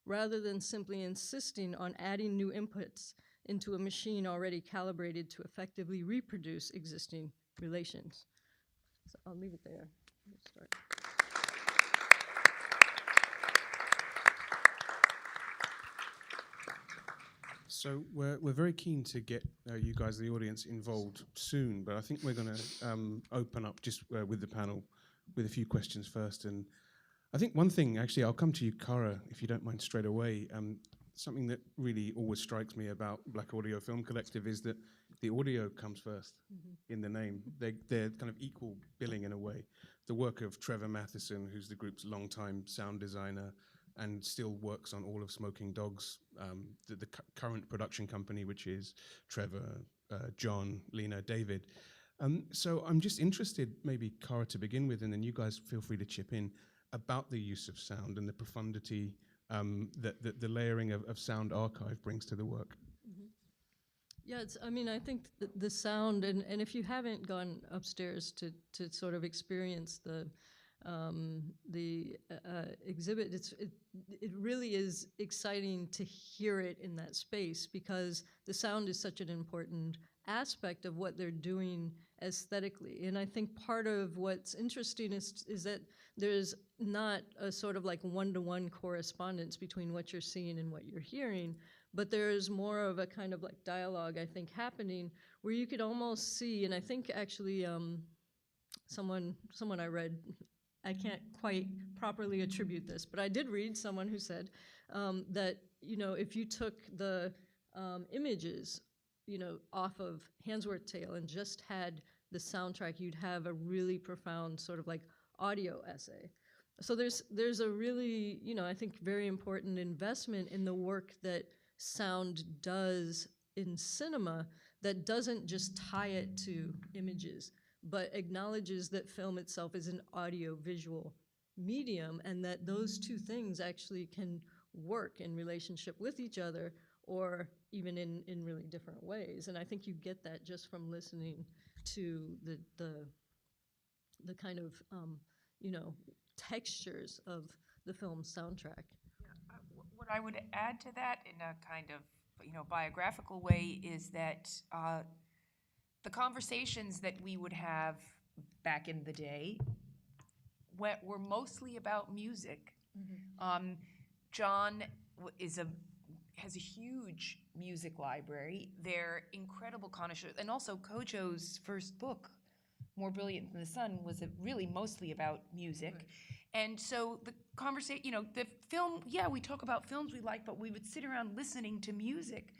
rather than simply insisting on adding new inputs into a machine already calibrated to effectively reproduce existing relations. So I'll leave it there. Let's start. So we're very keen to get you guys, the audience, involved soon, but I think we're going to open up just with the panel with a few questions first. And I think one thing, actually, I'll come to you, Cara, if you don't mind, straight away. Something that really always strikes me about Black Audio Film Collective is that the audio comes first in the name. They're kind of equal billing in a way. The work of Trevor Matheson, who's the group's longtime sound designer and still works on all of Smoking Dogs, the current production company, which is Trevor, John, Lena, David. So I'm just interested, maybe Cara to begin with, and then you guys feel free to chip in, about the use of sound and the profundity that the layering of sound archive brings to the work. Yeah, I mean, I think the sound, and if you haven't gone upstairs to sort of experience the exhibit, it really is exciting to hear it in that space because the sound is such an important aspect of what they're doing aesthetically. And I think part of what's interesting is that there's not a sort of like one-to-one correspondence between what you're seeing and what you're hearing, but there's more of a kind of like dialogue, I think, happening where you could almost see, and I think actually someone I read, I can't quite properly attribute this, but I did read someone who said that, you know, if you took the images, you know, off of Handsworth Tale and just had the soundtrack, you'd have a really profound sort of like audio essay. So there's a really, you know, I think very important investment in the work that sound does in cinema that doesn't just tie it to images, but acknowledges that film itself is an audio-visual medium and that those two things actually can work in relationship with each other or even in really different ways. And I think you get that just from listening to the kind of, you know, textures of the film's soundtrack. I would add to that in a kind of, biographical way is that the conversations that we would have back in the day were mostly about music. John has a huge music library. They're incredible connoisseurs, and also Kojo's first book, More Brilliant Than the Sun, was really mostly about music. Right. And so the conversation, the film, we talk about films we like, but we would sit around listening to music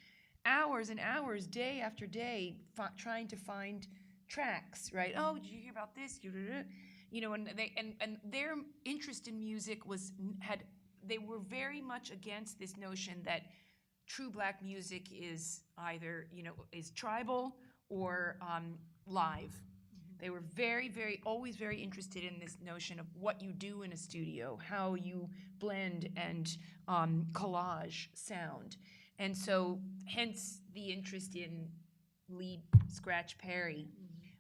hours and hours, day after day, trying to find tracks, right? Oh, did you hear about this? And their interest in music they were very much against this notion that true black music is either, is tribal or live. They were always very interested in this notion of what you do in a studio, how you blend and collage sound. And so hence the interest in lead scratch Perry,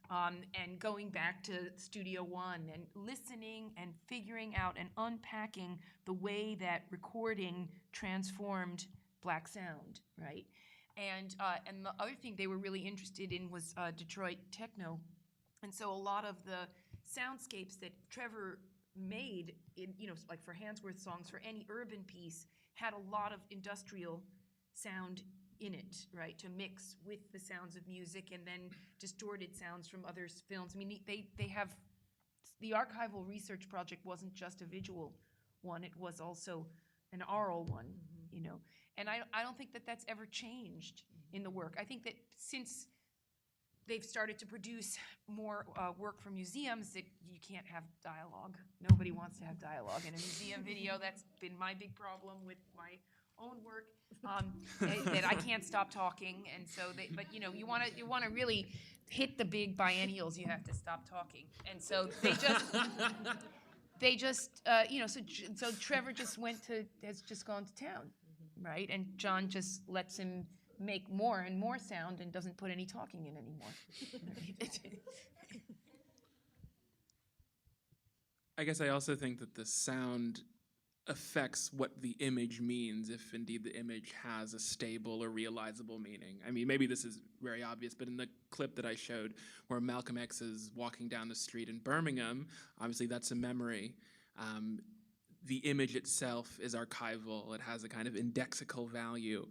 and going back to Studio One and listening and figuring out and unpacking the way that recording transformed black sound, right? And the other thing they were really interested in was Detroit techno. And so a lot of the soundscapes that Trevor made, like for Hansworth songs, for any urban piece, had a lot of industrial sound in it, right, to mix with the sounds of music and then distorted sounds from other films. I mean, they have, the archival research project wasn't just a visual one, it was also an aural one, And I don't think that that's ever changed in the work. I think that since they've started to produce more work for museums, that you can't have dialogue. Nobody wants to have dialogue in a museum video. That's been my big problem with my own work, that I can't stop talking. And so, you want to really hit the big biennials, you have to stop talking. And so so Trevor has just gone to town, right? And John just lets him make more and more sound and doesn't put any talking in anymore. I guess I also think that the sound affects what the image means, if indeed the image has a stable or realizable meaning. I mean, maybe this is very obvious, but in the clip that I showed where Malcolm X is walking down the street in Birmingham, obviously that's a memory. The image itself is archival. It has a kind of indexical value.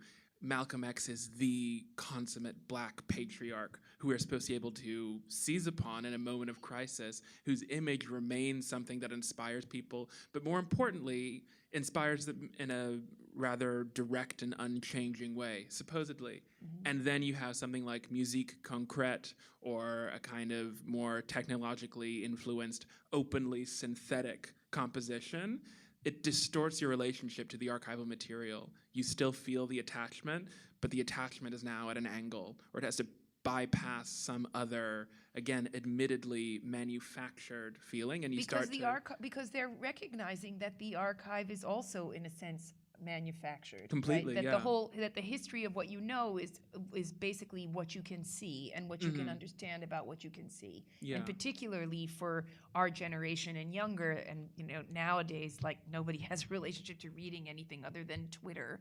Malcolm X is the consummate black patriarch who we're supposed to be able to seize upon in a moment of crisis, whose image remains something that inspires people, but more importantly, inspires them in a rather direct and unchanging way, supposedly. Mm-hmm. And then you have something like musique concrète, or a kind of more technologically influenced, openly synthetic composition. It distorts your relationship to the archival material. You still feel the attachment, but the attachment is now at an angle, or it has to bypass some other, again, admittedly manufactured feeling, and because they're recognizing that the archive is also, in a sense, manufactured. Completely, right? yeah. That the history of what you know is basically what you can see and what you can understand about what you can see. Yeah. And particularly for our generation and younger, and nowadays, like, nobody has a relationship to reading anything other than Twitter.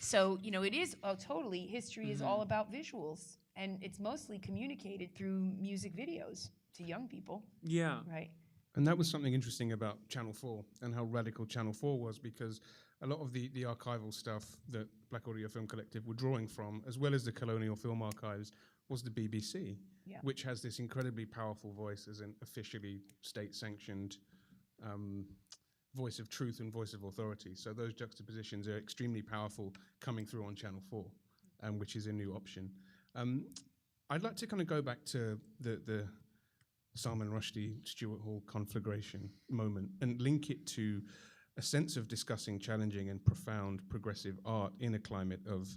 So it is totally, history is all about visuals, and it's mostly communicated through music videos to young people. Yeah. Right. And that was something interesting about Channel 4 and how radical Channel 4 was, because a lot of the archival stuff that Black Audio Film Collective were drawing from, as well as the Colonial Film Archives, was the BBC, which has this incredibly powerful voice as an officially state-sanctioned voice of truth and voice of authority. So those juxtapositions are extremely powerful coming through on Channel 4, which is a new option. I'd like to kind of go back to the Salman Rushdie, Stuart Hall conflagration moment and link it to a sense of discussing challenging and profound progressive art in a climate of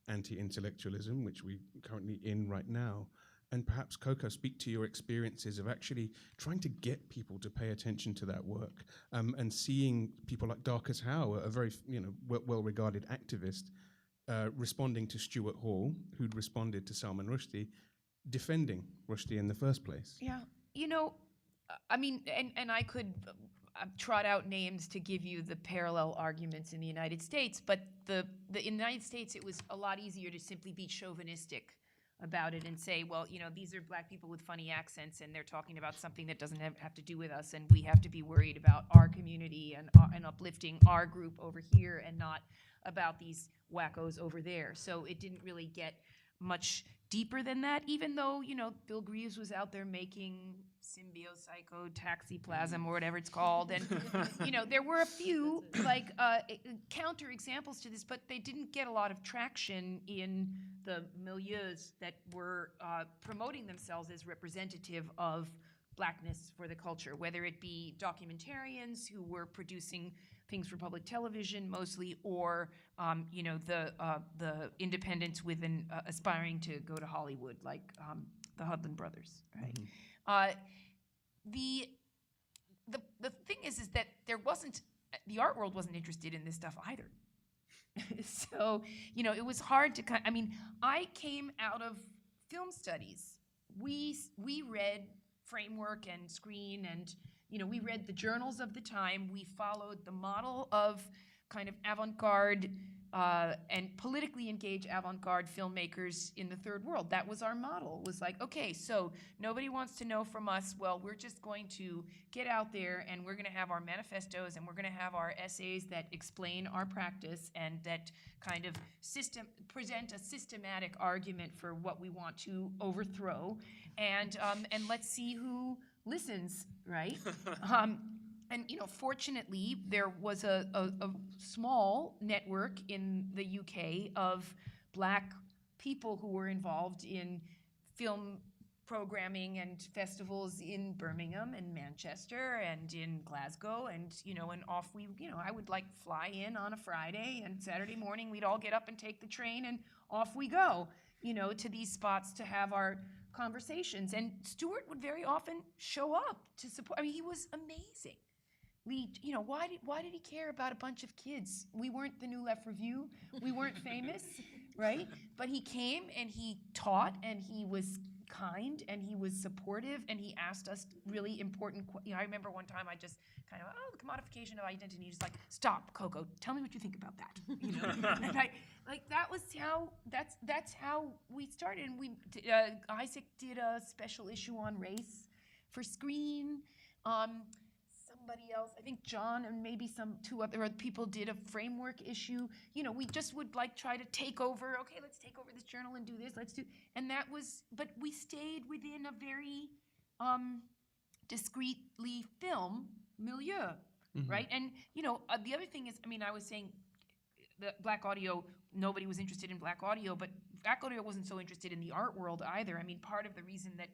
anti-intellectualism, which we're currently in right now. And perhaps, Coco, speak to your experiences of actually trying to get people to pay attention to that work, and seeing people like Darcus Howe, a very well-regarded activist, responding to Stuart Hall, who'd responded to Salman Rushdie, defending Rushdie in the first place. Yeah, I mean, and I could trot out names to give you the parallel arguments in the United States, but in the United States, it was a lot easier to simply be chauvinistic about it and say, well, these are black people with funny accents, and they're talking about something that doesn't have to do with us, and we have to be worried about our community and uplifting our group over here, and not about these wackos over there. So it didn't really get much deeper than that, even though, Bill Greaves was out there making Symbiocytotaxiplasm or whatever it's called. And, there were a few counter examples to this, but they didn't get a lot of traction in the milieus that were promoting themselves as representative of blackness for the culture, whether it be documentarians who were producing things for public television mostly, or the independents within aspiring to go to Hollywood, like the Hudlin brothers, right? The thing is that the art world wasn't interested in this stuff either. So it was hard to I came out of film studies. We read framework and screen, and we read the journals of the time. We followed the model of kind of avant-garde and politically engaged avant-garde filmmakers in the third world. That was our model. It was like, okay, so nobody wants to know from us. Well, we're just going to get out there, and we're going to have our manifestos, and we're going to have our essays that explain our practice and that kind of present a systematic argument for what we want to overthrow, and let's see who listens, right? And fortunately, there was a small network in the UK of black people who were involved in film programming and festivals in Birmingham and Manchester and in Glasgow, and off we, I would fly in on a Friday, and Saturday morning we'd all get up and take the train, and off we go, to these spots to have our conversations. And Stuart would very often show up to support. He was amazing. Why did he care about a bunch of kids? We weren't the New Left Review. We weren't famous, right? But he came and he taught, and he was kind, and he was supportive, and he asked us really important questions. I remember one time I just kind of, the commodification of identity. He's like, stop, Coco, tell me what you think about that. And that's how we started. And Isaac did a special issue on race for Screen. Somebody else, I think John and maybe two other people did a framework issue. We just would try to take over. Okay, let's take over this journal and do this. But we stayed within a very discreetly film milieu, right? And the other thing is, I was saying the black audio. Nobody was interested in black audio, but black audio wasn't so interested in the art world either. Part of the reason that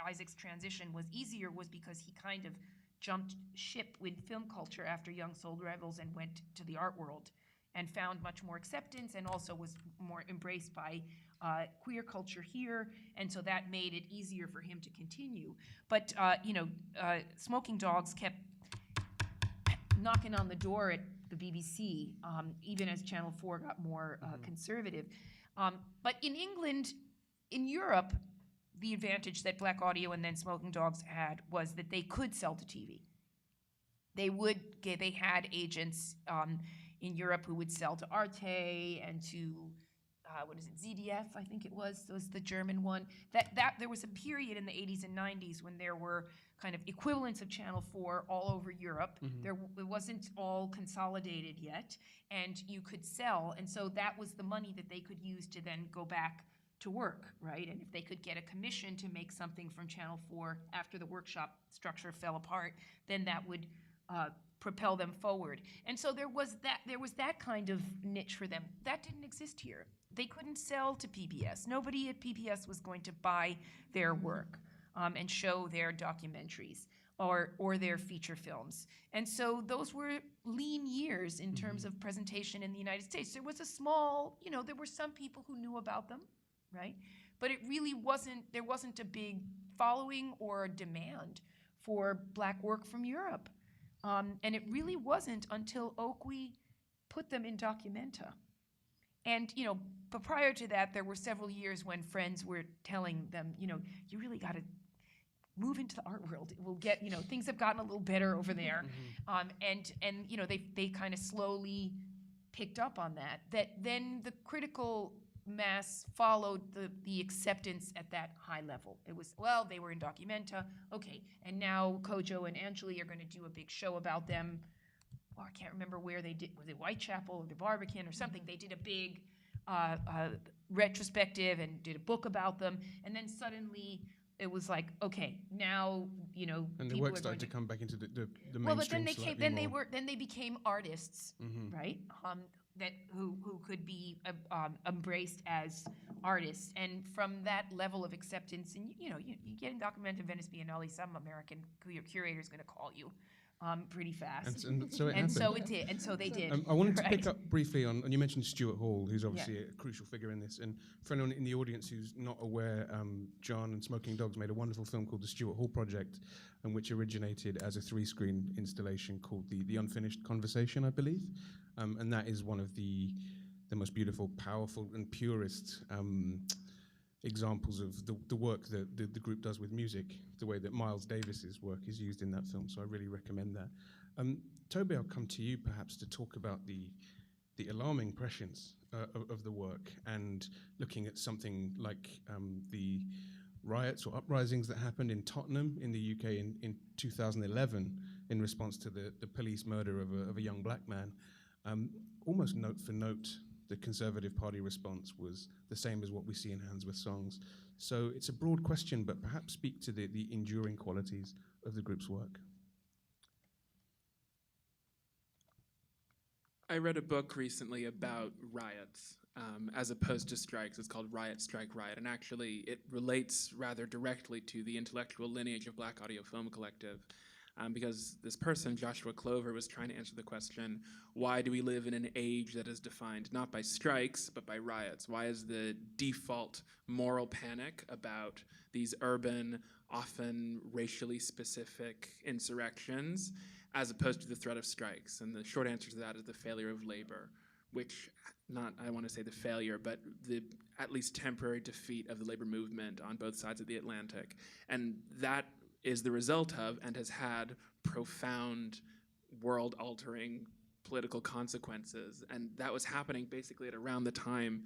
Isaac's transition was easier was because he kind of jumped ship with film culture after Young Soul Rebels and went to the art world and found much more acceptance, and also was more embraced by queer culture here, and so that made it easier for him to continue. But Smoking Dogs kept knocking on the door at the BBC, even as Channel 4 got more conservative. But in England, in Europe, the advantage that Black Audio and then Smoking Dogs had was that they could sell to TV. They had agents in Europe who would sell to Arte and to ZDF, I think it was the German one. That there was a period in the 80s and 90s when there were kind of equivalents of Channel 4 all over Europe. It wasn't all consolidated yet, and you could sell, and so that was the money that they could use to then go back to work, right? And if they could get a commission to make something from Channel 4 after the workshop structure fell apart, then that would propel them forward. And so there was that kind of niche for them. That didn't exist here. They couldn't sell to PBS. Nobody at PBS was going to buy their work and show their documentaries or their feature films. And so those were lean years in terms of presentation in the United States. There was a small, there were some people who knew about them, right? But it really there wasn't a big following or demand for black work from Europe. And it really wasn't until Oakley put them in Documenta. And, but prior to that, there were several years when friends were telling them, you really got to move into the art world. We'll get, things have gotten a little better over there. And they kind of slowly picked up on that. That then the critical mass followed the acceptance at that high level. It was, well, they were in Documenta, okay, and now Kojo and Angeli are going to do a big show about them. Oh, I can't remember where they did, was it Whitechapel or the Barbican or something? They did a big retrospective and did a book about them, and then suddenly it was like, okay, now and the people work are started to going come back into the mainstream. well, but then they became artists, right? That who could be embraced as artists, and from that level of acceptance, and you get in Documenta, Venice Biennale, some American curator is going to call you pretty fast, and so it and happened. so it did, and so they did. I wanted to right? pick up briefly on, and you mentioned Stuart Hall, who's obviously a crucial figure in this. And for anyone in the audience who's not aware, John and Smoking Dogs made a wonderful film called The Stuart Hall Project, and which originated as a 3-screen installation called The Unfinished Conversation, I believe. And that is one of the most beautiful, powerful, and purest examples of the work that the group does with music, the way that Miles Davis's work is used in that film. So I really recommend that. Tobi, I'll come to you perhaps to talk about the alarming prescience of the work, and looking at something like the riots or uprisings that happened in Tottenham in the UK in 2011 in response to the police murder of a young black man. Almost note for note, the Conservative Party response was the same as what we see in Handsworth Songs. So it's a broad question, but perhaps speak to the enduring qualities of the group's work. I read a book recently about riots as opposed to strikes. It's called Riot, Strike, Riot, and actually it relates rather directly to the intellectual lineage of Black Audio Film Collective. Because this person, Joshua Clover, was trying to answer the question, why do we live in an age that is defined not by strikes, but by riots? Why is the default moral panic about these urban, often racially specific insurrections, as opposed to the threat of strikes? And the short answer to that is the failure of labor, which, I want to say the failure, but the at least temporary defeat of the labor movement on both sides of the Atlantic. And that is the result of, and has had, profound, world-altering political consequences. And that was happening basically at around the time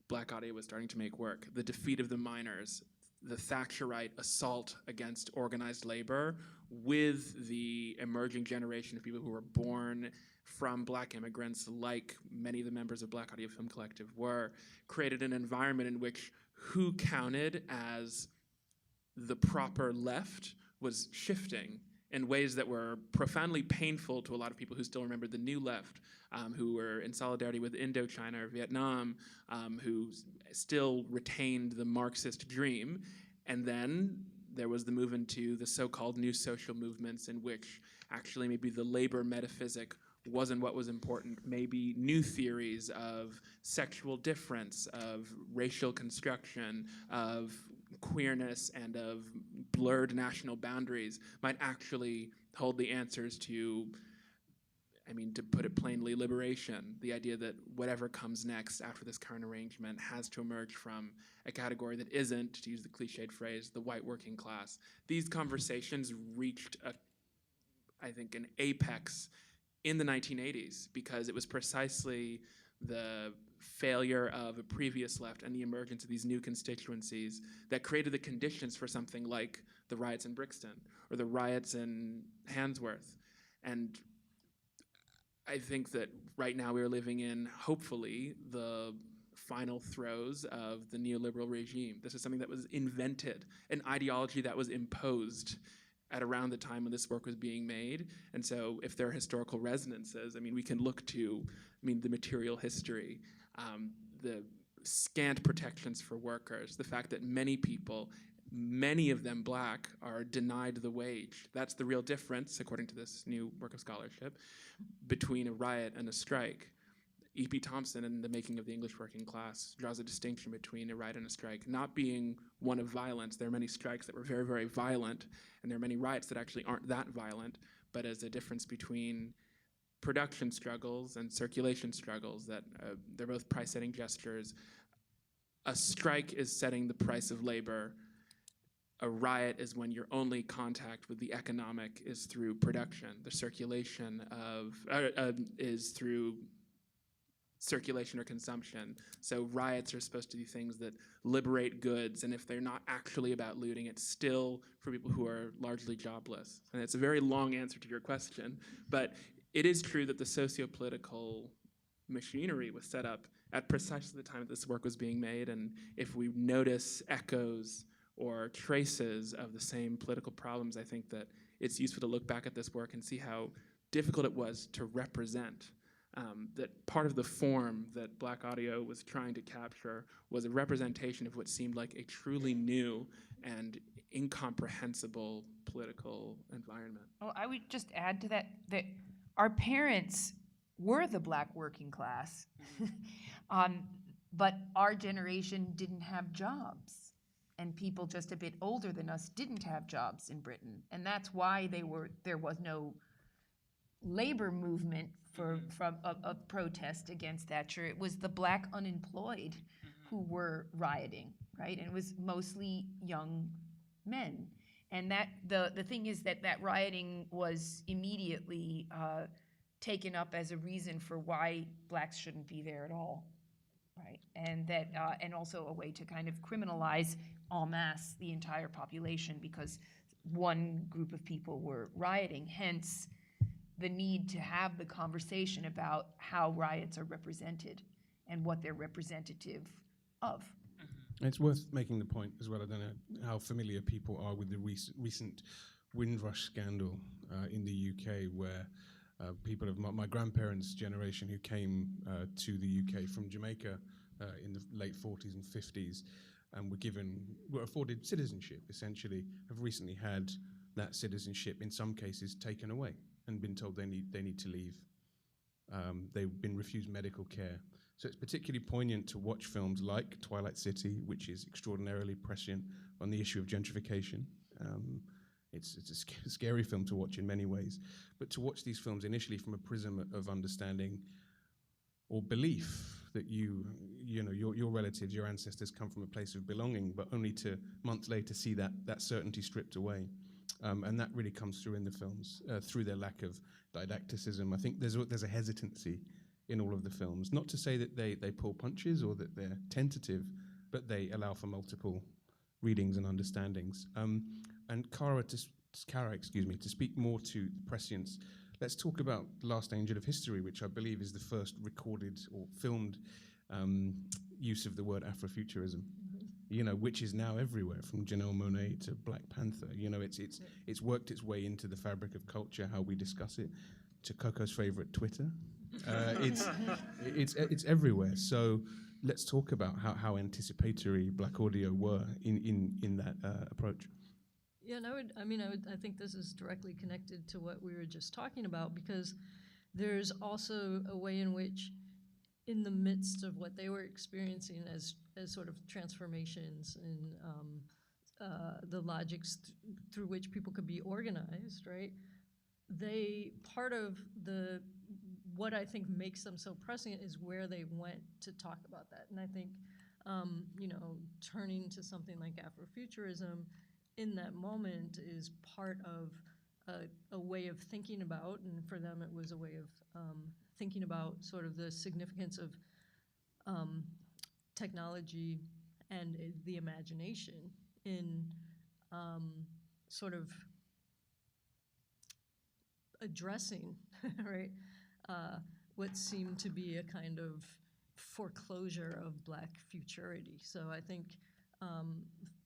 Black Audio was starting to make work. The defeat of the miners, the Thatcherite assault against organized labor, with the emerging generation of people who were born from Black immigrants, like many of the members of Black Audio Film Collective were, created an environment in which who counted as the proper left was shifting in ways that were profoundly painful to a lot of people who still remember the new left, who were in solidarity with Indochina or Vietnam, who still retained the Marxist dream. And then there was the move into the so-called new social movements, in which actually maybe the labor metaphysic wasn't what was important. Maybe new theories of sexual difference, of racial construction, of queerness, and of blurred national boundaries might actually hold the answers to, to put it plainly, liberation. The idea that whatever comes next after this current arrangement has to emerge from a category that isn't, to use the cliched phrase, the white working class. These conversations reached, an apex in the 1980s, because it was precisely the failure of a previous left and the emergence of these new constituencies that created the conditions for something like the riots in Brixton or the riots in Handsworth. And I think that right now we're living in, hopefully, the final throes of the neoliberal regime. This is something that was invented, an ideology that was imposed at around the time when this work was being made. And so if there are historical resonances, we can look to, the material history, the scant protections for workers, the fact that many people, many of them Black, are denied the wage. That's the real difference, according to this new work of scholarship, between a riot and a strike. E.P. Thompson, in The Making of the English Working Class, draws a distinction between a riot and a strike, not being one of violence. There are many strikes that were very, very violent, and there are many riots that actually aren't that violent, but as a difference between production struggles and circulation struggles, that they're both price-setting gestures. A strike is setting the price of labor. a riot is when your only contact with the economic is through production. The circulation is through circulation or consumption. So riots are supposed to be things that liberate goods, and if they're not actually about looting, it's still for people who are largely jobless. And it's a very long answer to your question, but it is true that the socio-political machinery was set up at precisely the time that this work was being made, and if we notice echoes or traces of the same political problems, I think that it's useful to look back at this work and see how difficult it was to represent. That part of the form that Black Audio was trying to capture was a representation of what seemed like a truly new and incomprehensible political environment. Oh, I would just add to that that our parents were the Black working class, but our generation didn't have jobs, and people just a bit older than us didn't have jobs in Britain, and that's why there was no labor movement from a protest against Thatcher. It was the Black unemployed who were rioting, right? And it was mostly young men. And that the thing is that rioting was immediately taken up as a reason for why Blacks shouldn't be there at all, right? And that and also a way to kind of criminalize en masse the entire population because one group of people were rioting. Hence, the need to have the conversation about how riots are represented and what they're representative of. It's worth making the point as well, I don't know how familiar people are with the recent Windrush scandal in the UK, where people of my grandparents' generation who came to the UK from Jamaica in the late 40s and 50s and were afforded citizenship, essentially, have recently had that citizenship in some cases taken away and been told they need to leave. They've been refused medical care. So it's particularly poignant to watch films like Twilight City, which is extraordinarily prescient on the issue of gentrification. It's a scary film to watch in many ways, but to watch these films initially from a prism of understanding or belief that your relatives, your ancestors come from a place of belonging, but only to months later see that certainty stripped away. And that really comes through in the films, through their lack of didacticism. I think there's a hesitancy in all of the films. Not to say that they pull punches or that they're tentative, but they allow for multiple readings and understandings. And Kara, to speak more to prescience, let's talk about Last Angel of History, which I believe is the first recorded or filmed use of the word Afrofuturism. Which is now everywhere, from Janelle Monáe to Black Panther. It's worked its way into the fabric of culture, how we discuss it, to Coco's favorite, Twitter. It's everywhere. So let's talk about how anticipatory Black Audio were in that approach. Yeah, and I think this is directly connected to what we were just talking about, because there's also a way in which, in the midst of what they were experiencing as sort of transformations in the logics through which people could be organized, right? Part of what I think makes them so prescient is where they went to talk about that. And I think, turning to something like Afrofuturism in that moment is part of a way of thinking about, and for them it was a way of thinking about sort of the significance of technology and the imagination in sort of addressing, right, what seemed to be a kind of foreclosure of Black futurity. So I think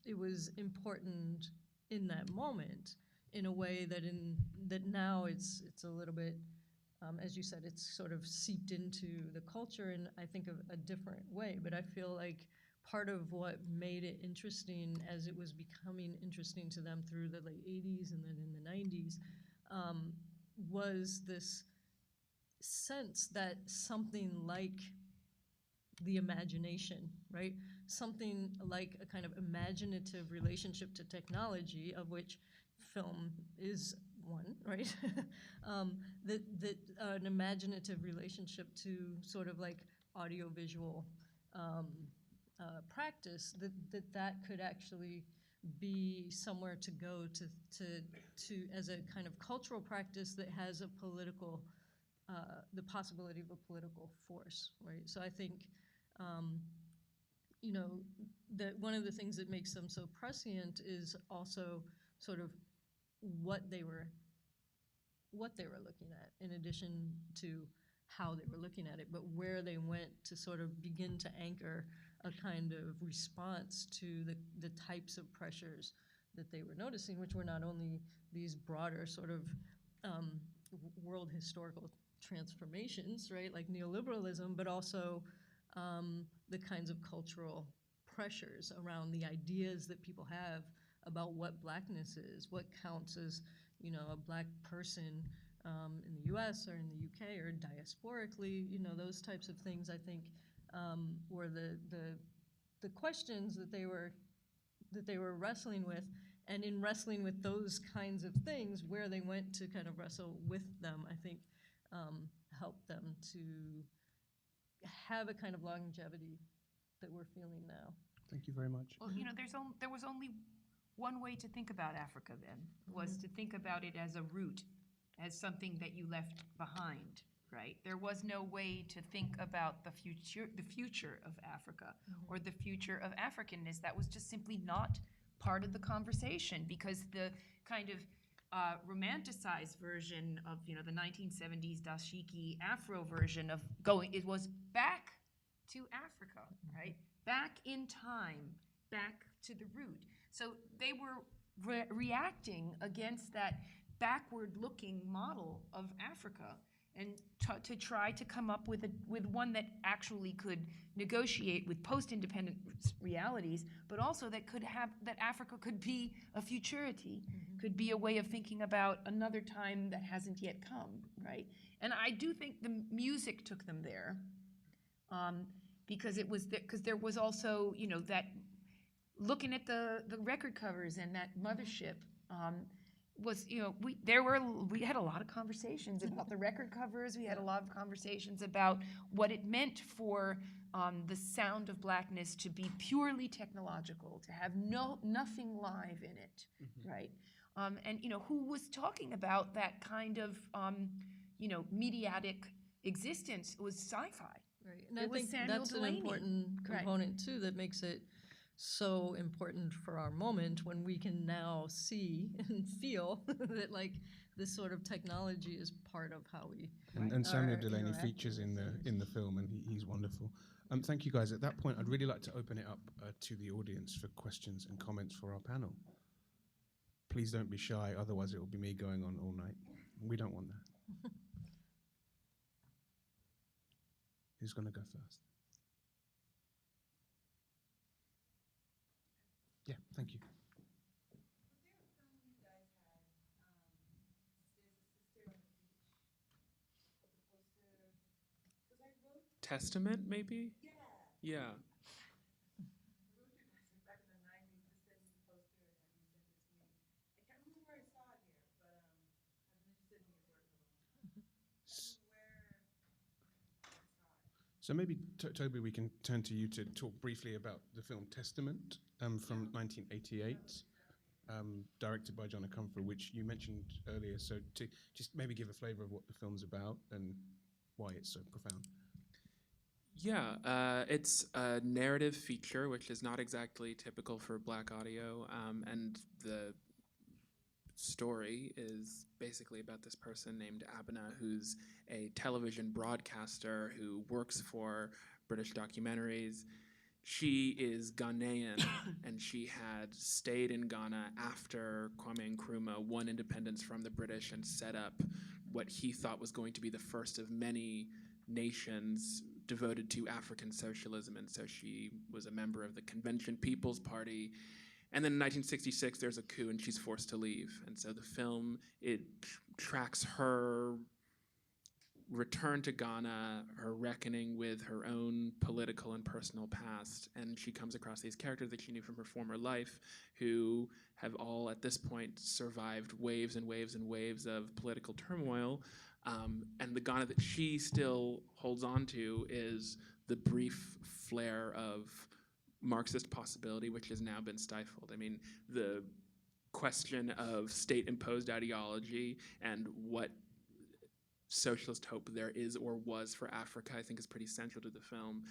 it was important in that moment in a way that now it's a little bit, as you said, it's sort of seeped into the culture in, I think, a different way. But I feel like part of what made it interesting, as it was becoming interesting to them through the late 80s and then in the 90s, was this sense that something like the imagination, right? Something like a kind of imaginative relationship to technology, of which film is one, right? that an imaginative relationship to sort of like audiovisual practice, that could actually be somewhere to go to as a kind of cultural practice that has a political, the possibility of a political force, right? So I think, you know, that one of the things that makes them so prescient is also sort of what they were looking at, in addition to how they were looking at it, but where they went to sort of begin to anchor a kind of response to the types of pressures that they were noticing, which were not only these broader sort of world historical transformations, right, like neoliberalism, but also the kinds of cultural pressures around the ideas that people have about what blackness is, what counts as, you know, a black person in the U.S. or in the U.K. or diasporically, you know, those types of things, I think, were the questions that they were wrestling with, and in wrestling with those kinds of things, where they went to kind of wrestle with them, I think, helped them to have a kind of longevity that we're feeling now. Thank you very much. Well, you know, there was only one way to think about Africa then, was to think about it as a root, as something that you left behind, right? There was no way to think about the future of Africa or the future of Africanness. That was just simply not part of the conversation, because the kind of romanticized version of, you know, the 1970s dashiki Afro version of going, it was back to Africa, right? Back in time, back to the root. So they were reacting against that backward-looking model of Africa, and to try to come up with one that actually could negotiate with post-independent realities, but also that Africa could be a futurity, could be a way of thinking about another time that hasn't yet come, right? And I do think the music took them there, because there was also, you know, that looking at the record covers and that mothership. Was, you know, we had a lot of conversations about the record covers. We had a lot of conversations about what it meant for the sound of blackness to be purely technological, to have nothing live in it, right? And, you know, who was talking about that kind of, you know, mediatic existence was sci-fi. Right, and I think that's an important component too that makes it so important for our moment, when we can now see and feel that, like, this sort of technology is part of how we and Samuel Delaney features in the film, and he's wonderful. Thank you, guys. At that point, I'd really like to open it up to the audience for questions and comments for our panel. Please don't be shy, otherwise it will be me going on all night. We don't want that. Who's going to go first? Yeah, thank you. Testament, maybe? Yeah. So maybe, Toby, we can turn to you to talk briefly about the film Testament from 1988, directed by John Comfrey, which you mentioned earlier. So to just maybe give a flavor of what the film's about and why it's so profound. Yeah, it's a narrative feature, which is not exactly typical for Black audio, and the story is basically about this person named Abena, who's a television broadcaster who works for British documentaries. She is Ghanaian, and she had stayed in Ghana after Kwame Nkrumah won independence from the British and set up what he thought was going to be the first of many nations devoted to African socialism, and so she was a member of the Convention People's Party. And then in 1966, there's a coup, and she's forced to leave. And so the film, it tracks her return to Ghana, her reckoning with her own political and personal past. And she comes across these characters that she knew from her former life, who have all, at this point, survived waves and waves and waves of political turmoil. And the Ghana that she still holds on to is the brief flare of Marxist possibility, which has now been stifled. I mean, the question of state-imposed ideology and what socialist hope there is or was for Africa, I think, is pretty central to the film.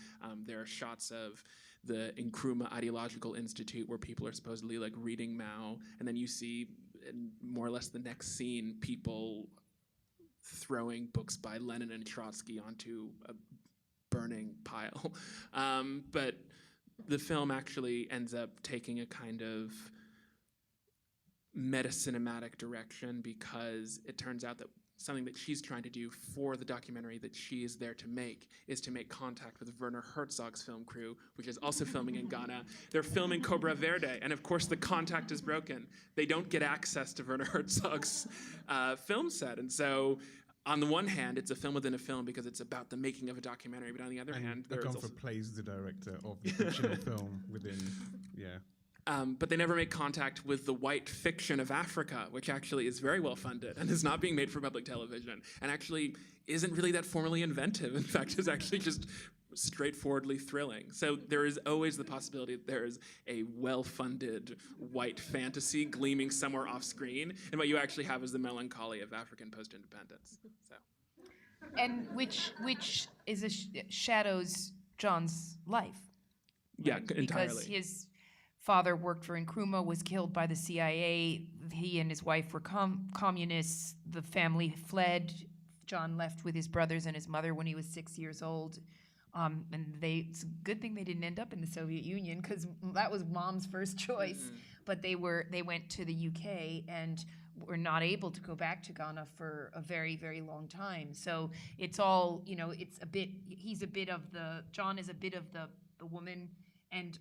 There are shots of the Nkrumah Ideological Institute where people are supposedly like reading Mao, and then you see in more or less the next scene people throwing books by Lenin and Trotsky onto a burning pile. But the film actually ends up taking a kind of meta-cinematic direction because it turns out that something that she's trying to do for the documentary that she is there to make is to make contact with Werner Herzog's film crew, which is also filming in Ghana. They're filming Cobra Verde, and of course the contact is broken. They don't get access to Werner Herzog's film set, and so on the one hand, it's a film within a film because it's about the making of a documentary, but on the other hand, there is also... plays the director of the fictional film within, yeah. But they never make contact with the white fiction of Africa, which actually is very well funded and is not being made for public television, and actually isn't really that formally inventive. In fact, is actually just straightforwardly thrilling. So there is always the possibility that there is a well-funded white fantasy gleaming somewhere off screen, and what you actually have is the melancholy of African post-independence. So. And which is shadows John's life. Yeah, right? entirely. Because his father worked for Nkrumah, was killed by the CIA. He and his wife were communists. The family fled. John left with his brothers and his mother when he was 6 years old. And it's a good thing they didn't end up in the Soviet Union because that was mom's first choice. Mm-hmm. But they went to the UK and were not able to go back to Ghana for a very, very long time. So it's all, it's a bit, John is a bit of the woman, and,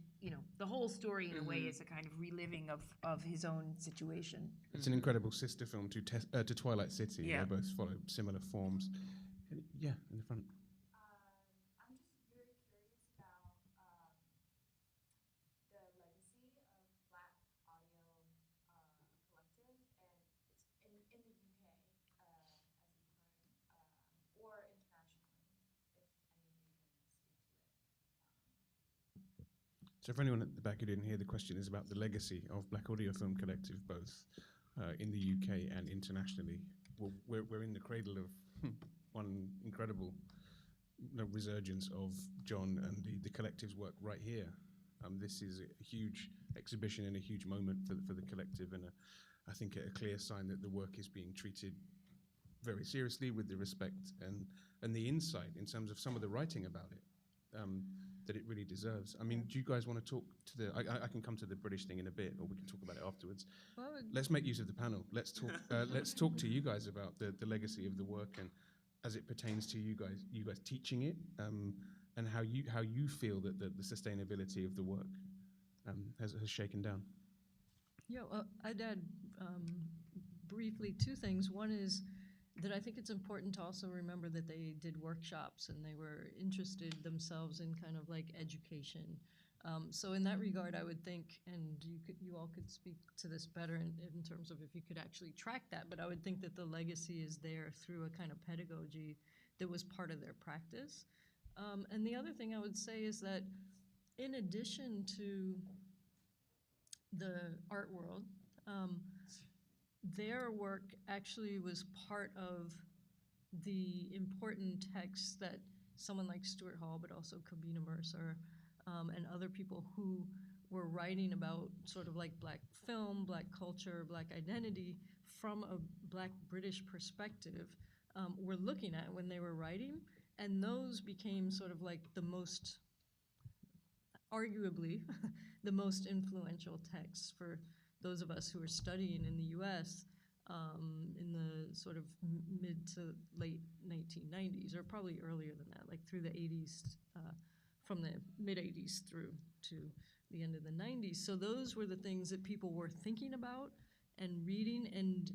the whole story in a way is a kind of reliving of his own situation. It's an incredible sister film to Twilight City. Yeah. They both follow similar forms. Yeah, in the front. I'm just very curious about the legacy of Black Audio Collective, and it's in the UK as you've heard, or internationally, if any of you can speak to it. So for anyone at the back who didn't hear, the question is about the legacy of Black Audio Film Collective, both in the UK and internationally. Well, we're in the cradle of one incredible resurgence of John and the collective's work right here. This is a huge exhibition and a huge moment for the collective, and I think a clear sign that the work is being treated very seriously with the respect and the insight in terms of some of the writing about it that it really deserves. I mean, do you guys want to talk to the... I can come to the British thing in a bit, or we can talk about it afterwards. Well, let's make use of the panel. Let's talk to you guys about the legacy of the work and as it pertains to you guys teaching it, and how you feel that the sustainability of the work has shaken down. Yeah, I'd add briefly two things. One is that I think it's important to also remember that they did workshops and they were interested themselves in kind of like education. So in that regard, I would think, and you all could speak to this better in terms of if you could actually track that, but I would think that the legacy is there through a kind of pedagogy that was part of their practice. And the other thing I would say is that in addition to the art world, their work actually was part of the important texts that someone like Stuart Hall, but also Kobina Mercer, and other people who were writing about sort of like Black film, Black culture, Black identity from a Black British perspective were looking at when they were writing. And those became sort of like the most, arguably, the most influential texts for those of us who are studying in the US in the sort of mid to late 1990s, or probably earlier than that, like through the 80s, from the mid-80s through to the end of the 90s. So those were the things that people were thinking about and reading and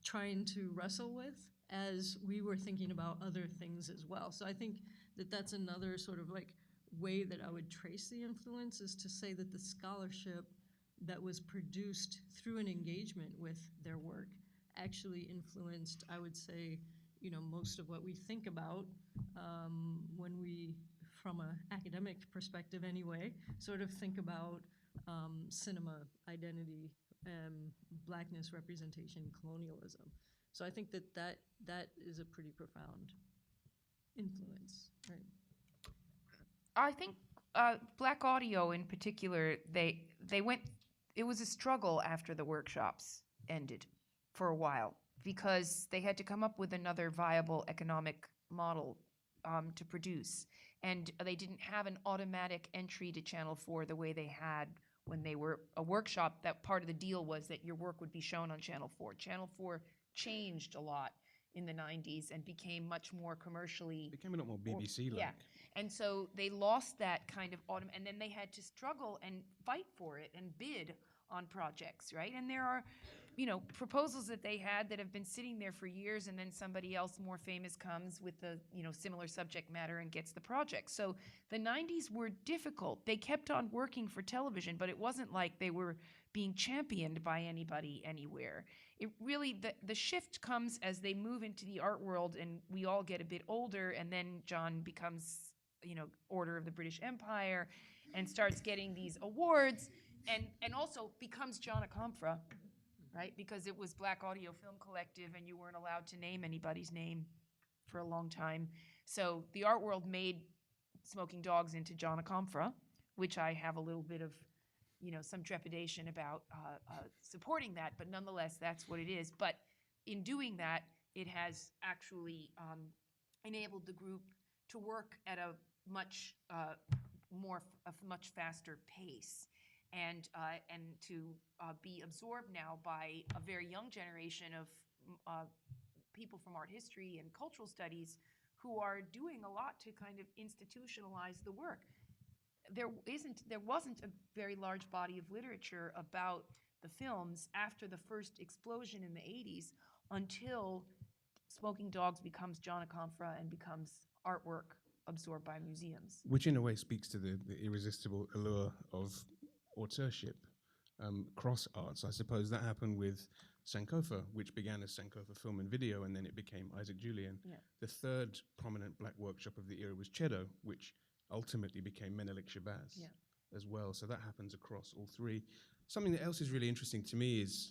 trying to wrestle with as we were thinking about other things as well. So I think that that's another sort of like way that I would trace the influence, is to say that the scholarship that was produced through an engagement with their work actually influenced, I would say, most of what we think about when we from an academic perspective anyway, sort of think about cinema, identity, blackness, representation, colonialism. So I think that is a pretty profound influence, right? I think Black Audio in particular, they went, it was a struggle after the workshops ended for a while because they had to come up with another viable economic model to produce. And they didn't have an automatic entry to Channel 4 the way they had when they were a workshop. That part of the deal was that your work would be shown on Channel 4. Channel 4 changed a lot in the 90s and became much more commercially. Became a lot more BBC-like. Yeah. And so they lost that kind of and then they had to struggle and fight for it and bid on projects, right? And there are, proposals that they had that have been sitting there for years, and then somebody else more famous comes with the, similar subject matter and gets the project. So the 90s were difficult. They kept on working for television, but it wasn't like they were being championed by anybody anywhere. It really, the shift comes as they move into the art world and we all get a bit older, and then John becomes, Order of the British Empire and starts getting these awards and also becomes John Akomfra, right? Because it was Black Audio Film Collective and you weren't allowed to name anybody's name for a long time. So the art world made Smoking Dogs into John Akomfra, which I have a little bit of, some trepidation about supporting that, but nonetheless, that's what it is. But in doing that, it has actually enabled the group to work at a much much faster pace, and to be absorbed now by a very young generation of people from art history and cultural studies who are doing a lot to kind of institutionalize the work. There wasn't a very large body of literature about the films after the first explosion in the 80s until Smoking Dogs becomes John Akomfra and becomes artwork absorbed by museums. Which in a way speaks to the irresistible allure of authorship, cross arts. I suppose that happened with Sankofa, which began as Sankofa Film and Video, and then it became Isaac Julian. Yeah. The third prominent black workshop of the era was Chedo, which ultimately became Menelik Shabazz as well. So that happens across all three. Something that else is really interesting to me is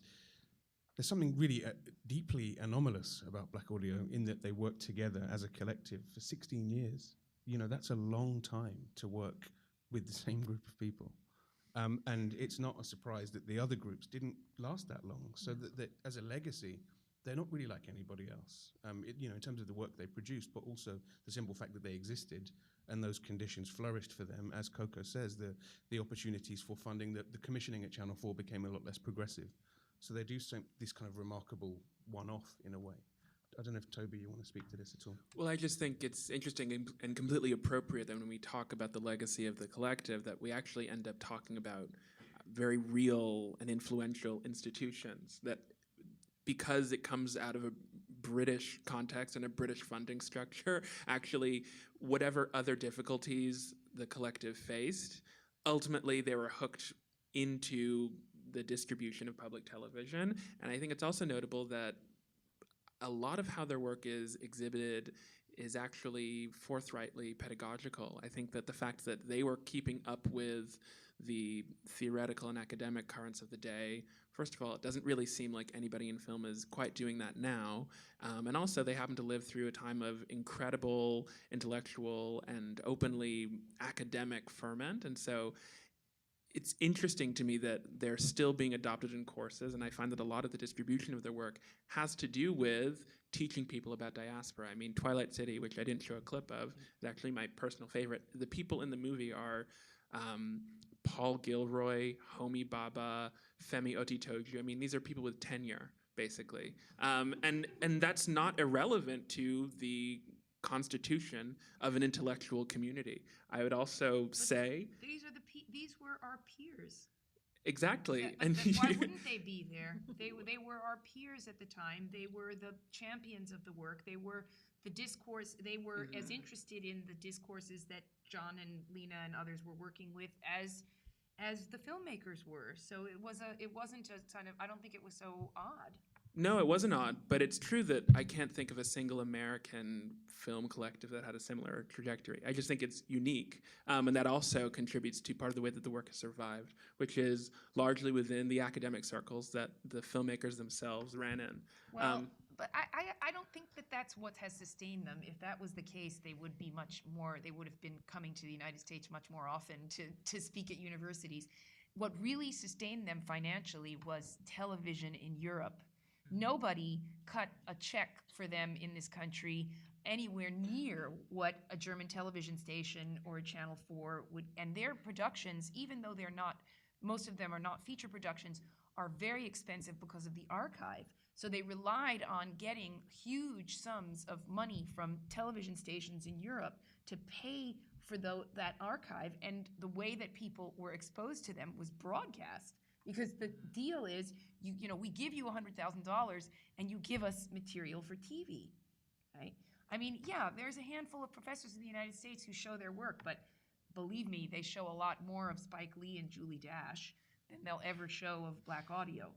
there's something really deeply anomalous about Black Audio in that they worked together as a collective for 16 years. That's a long time to work with the same group of people. And it's not a surprise that the other groups didn't last that long. So that as a legacy, they're not really like anybody else, in terms of the work they produced, but also the simple fact that they existed and those conditions flourished for them. As Coco says, the opportunities for funding, the commissioning at Channel 4 became a lot less progressive. So they do this kind of remarkable one-off in a way. I don't know if, Toby, you want to speak to this at all? Well, I just think it's interesting and completely appropriate that when we talk about the legacy of the collective, that we actually end up talking about very real and influential institutions that, because it comes out of a British context and a British funding structure, actually, whatever other difficulties the collective faced, ultimately they were hooked into the distribution of public television. And I think it's also notable that a lot of how their work is exhibited is actually forthrightly pedagogical. I think that the fact that they were keeping up with the theoretical and academic currents of the day, first of all, it doesn't really seem like anybody in film is quite doing that now. And also they happen to live through a time of incredible intellectual and openly academic ferment. And so it's interesting to me that they're still being adopted in courses, and I find that a lot of the distribution of their work has to do with teaching people about diaspora. I mean, Twilight City, which I didn't show a clip of, is actually my personal favorite. The people in the movie are Paul Gilroy, Homi Bhabha, Femi Otitoju. I mean, these are people with tenure, basically. And that's not irrelevant to the constitution of an intellectual community. I would also say these were our peers. Exactly. Yeah, and why wouldn't they be there? They were our peers at the time. They were the champions of the work. They were the discourse. They were as interested in the discourses that John and Lena and others were working with as the filmmakers were. So it wasn't a kind of, I don't think it was so odd. No, it wasn't odd, but it's true that I can't think of a single American film collective that had a similar trajectory. I just think it's unique, and that also contributes to part of the way that the work has survived, which is largely within the academic circles that the filmmakers themselves ran in. Well, but I don't think that that's what has sustained them. If that was the case, they would be much more, they would have been coming to the United States much more often to speak at universities. What really sustained them financially was television in Europe. Nobody cut a check for them in this country anywhere near what a German television station or a Channel 4 would, and their productions, even though they're not, most of them are not feature productions, are very expensive because of the archive. So they relied on getting huge sums of money from television stations in Europe to pay for that archive, and the way that people were exposed to them was broadcast. Because the deal is, you know, we give you $100,000 and you give us material for TV, right? I mean, yeah, there's a handful of professors in the United States who show their work, but believe me, they show a lot more of Spike Lee and Julie Dash than they'll ever show of Black audio.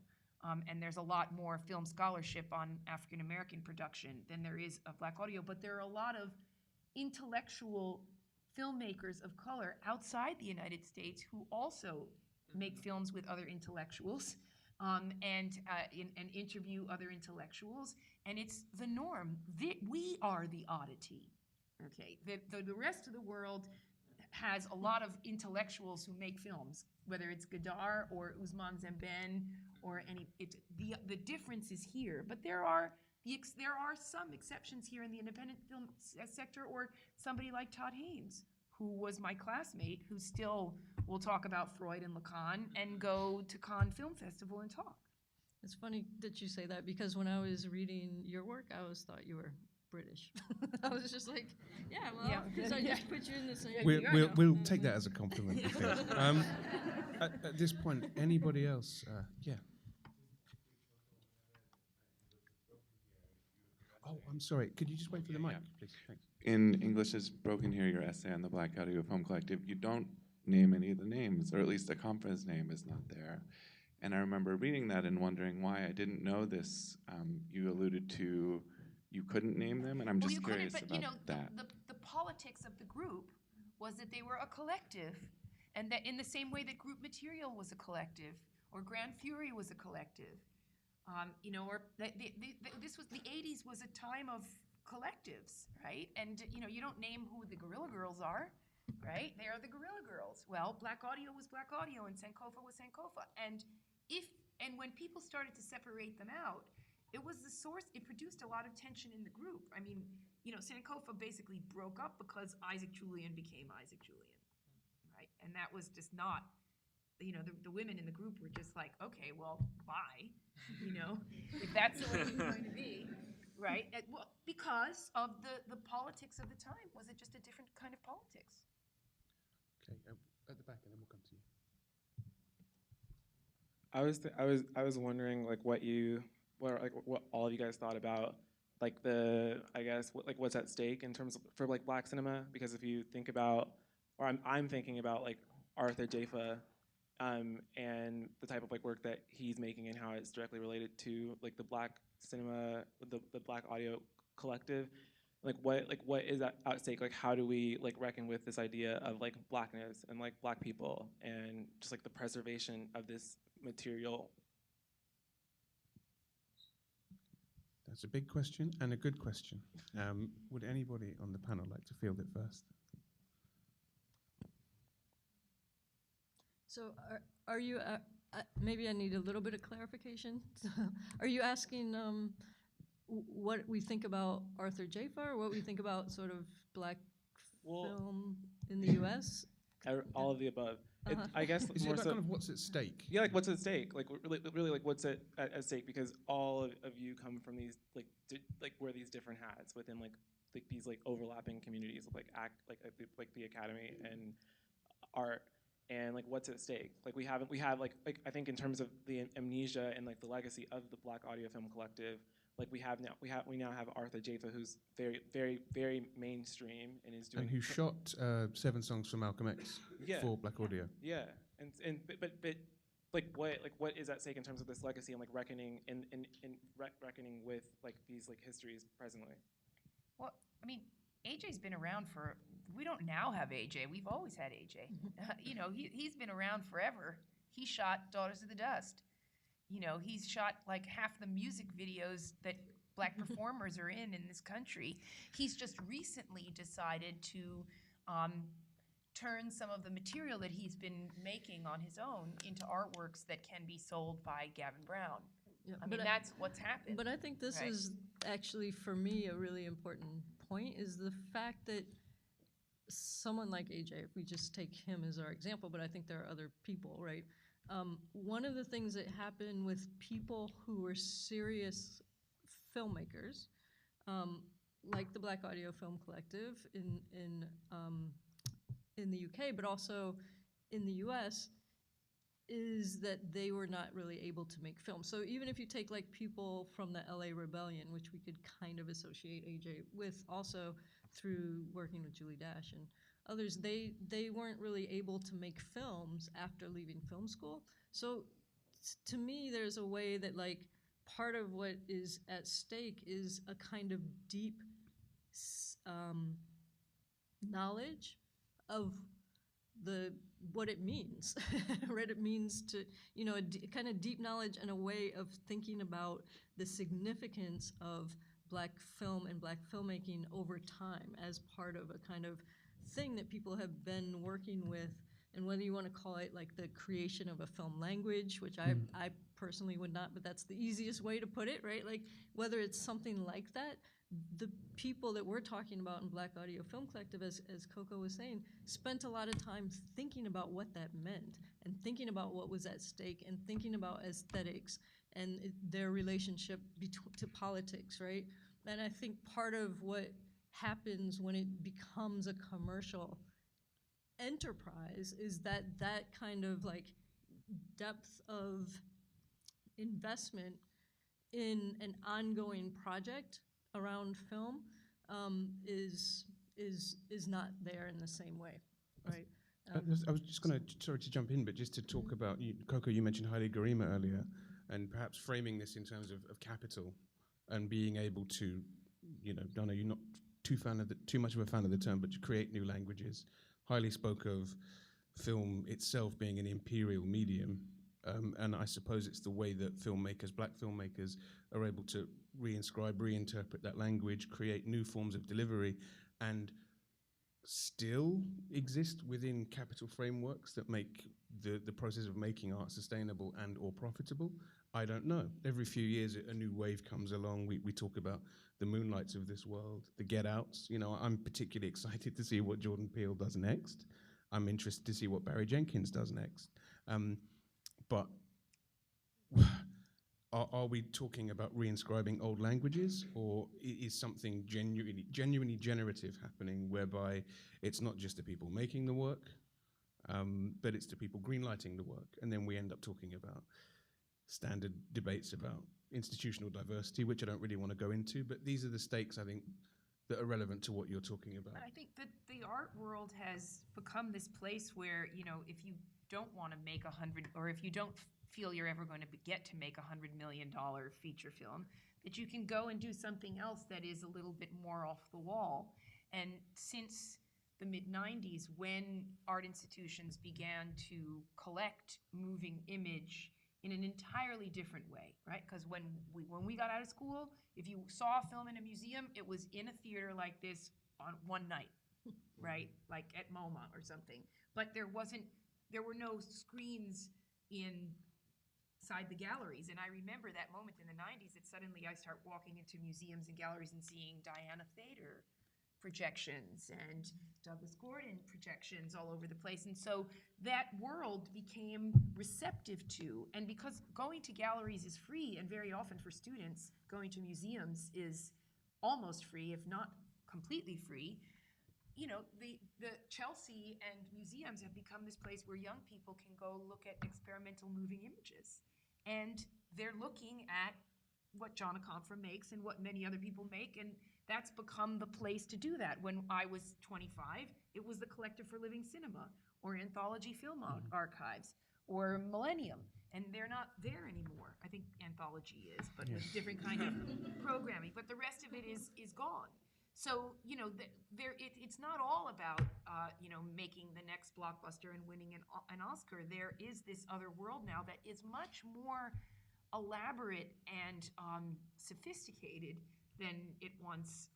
And there's a lot more film scholarship on African American production than there is of Black audio, but there are a lot of intellectual filmmakers of color outside the United States who also make films with other intellectuals and interview other intellectuals, and it's the norm. We are the oddity, okay? The rest of the world has a lot of intellectuals who make films, whether it's Godard or Ousmane Sembène or any. The difference is here, but there are some exceptions here in the independent film sector, or somebody like Todd Haynes, who was my classmate, who still will talk about Freud and Lacan and go to Cannes Film Festival and talk. It's funny that you say that, because when I was reading your work, I always thought you were British. I was just like, yeah, well, because I just put you in the same. We'll take that as a compliment, I think. At this point, anybody else? Yeah. Oh, I'm sorry. Could you just wait for the mic, please? Thanks. In English is Broken Here, your essay on the Black Audio Film Collective, you don't name any of the names, or at least the conference name is not there. And I remember reading that and wondering why I didn't know this. You alluded to you couldn't name them, and I'm just curious about that. The politics of the group was that they were a collective, and that in the same way that Group Material was a collective, or Grand Fury was a collective, or this was the 80s was a time of collectives, right? And you don't name who the Guerrilla Girls are, right? They are the Guerrilla Girls. Well, Black Audio was Black Audio, and Sankofa was Sankofa. And when people started to separate them out, it was the source. It produced a lot of tension in the group. I mean, Sankofa basically broke up because Isaac Julian became Isaac Julian, right? And that was just not. The women in the group were just like, okay, well, bye. If that's the way it's going to be. Right, well, because of the politics of the time. Was it just a different kind of politics? Okay, at the back, and then we'll come to you. I was wondering what all of you guys thought about what's at stake in terms of for Black cinema, because if you think about, or I'm thinking about Arthur Jafa, and the type of work that he's making and how it's directly related to the Black cinema, the Black audio collective. What is at stake? How do we reckon with this idea of Blackness and Black people, and just the preservation of this material? That's a big question and a good question. Would anybody on the panel like to field it first? So are you, maybe I need a little bit of clarification. Are you asking what we think about Arthur Jafa, or what we think about sort of Black film in the U.S.? All of the above. I guess Is more it so kind of what's at stake? Yeah, what's at stake? Really, what's at stake? Because all of you come from these wear these different hats within these overlapping communities of the academy and art. And what's at stake? We have I think in terms of the amnesia and the legacy of the Black Audio Film Collective, we now have Arthur Jafa, who's very, very, very mainstream and is doing. And who shot 7 songs for Malcolm X for Black Audio. Yeah, but what is at stake in terms of this legacy and like reckoning reckoning with like these like histories presently? Well, I mean, AJ's been around for, we don't now have AJ, we've always had AJ. You know, he's been around forever. He shot Daughters of the Dust. You know, he's shot like half the music videos that Black performers are in this country. He's just recently decided to turn some of the material that he's been making on his own into artworks that can be sold by Gavin Brown. Yeah, I mean, that's what's happened. But I think this right? is actually, for me, a really important point, is the fact that someone like AJ, if we just take him as our example, but I think there are other people, right? One of the things that happened with people who were serious filmmakers, like the Black Audio Film Collective in the UK, but also in the US, is that they were not really able to make film. So even if you take like people from the LA Rebellion, which we could kind of associate AJ with also through working with Julie Dash and others, they weren't really able to make films after leaving film school. So to me, there's a way that like part of what is at stake is a kind of deep knowledge of what it means, right? It means to, you know, kind of deep knowledge and a way of thinking about the significance of Black film and Black filmmaking over time as part of a kind of thing that people have been working with. And whether you want to call it like the creation of a film language, which I personally would not, but that's the easiest way to put it, right? Like whether it's something like that, the people that we're talking about in Black Audio Film Collective, as Coco was saying, spent a lot of time thinking about what that meant and thinking about what was at stake and thinking about aesthetics and their relationship to politics, right? And I think part of what happens when it becomes a commercial enterprise is that kind of like depth of investment in an ongoing project around film is not there in the same way, right? I was just going to, sorry to jump in, but just to talk about, Coco, you mentioned Haile Gerima earlier, and perhaps framing this in terms of capital and being able to, you know, Donna, you're not too much of a fan of the term, but to create new languages. Haile spoke of film itself being an imperial medium, and I suppose it's the way that filmmakers, Black filmmakers, are able to reinscribe, reinterpret that language, create new forms of delivery, and still exist within capital frameworks that make the process of making art sustainable and or profitable. I don't know. Every few years a new wave comes along. We talk about the Moonlights of this world, the Get Outs. You know, I'm particularly excited to see what Jordan Peele does next. I'm interested to see what Barry Jenkins does next. But are we talking about reinscribing old languages, or is something genuinely generative happening, whereby it's not just the people making the work, but it's the people greenlighting the work, and then we end up talking about standard debates about institutional diversity, which I don't really want to go into, but these are the stakes, I think, that are relevant to what you're talking about. I think that the art world has become this place where, you know, if you don't want to make 100, or if you don't feel you're ever going to get to make $100 million feature film, that you can go and do something else that is a little bit more off the wall. And since the mid-90s, when art institutions began to collect moving image in an entirely different way, right? Because when we got out of school, if you saw a film in a museum, it was in a theater like this on one night, right? Like at MoMA or something. But there were no screens inside the galleries. And I remember that moment in the 90s that suddenly I start walking into museums and galleries and seeing Diana Thader projections and Douglas Gordon projections all over the place. And so that world became receptive to, and because going to galleries is free, and very often for students, going to museums is almost free, if not completely free, you know, the Chelsea and museums have become this place where young people can go look at experimental moving images. And they're looking at what Jana Confra makes and what many other people make, and that's become the place to do that. When I was 25, it was the Collective for Living Cinema, or Anthology Film Archives, or Millennium. and they're not there anymore. I think Anthology is, but with different kind of programming. But the rest of it is gone. So it's not all about making the next blockbuster and winning an Oscar. There is this other world now that is much more elaborate and sophisticated than it once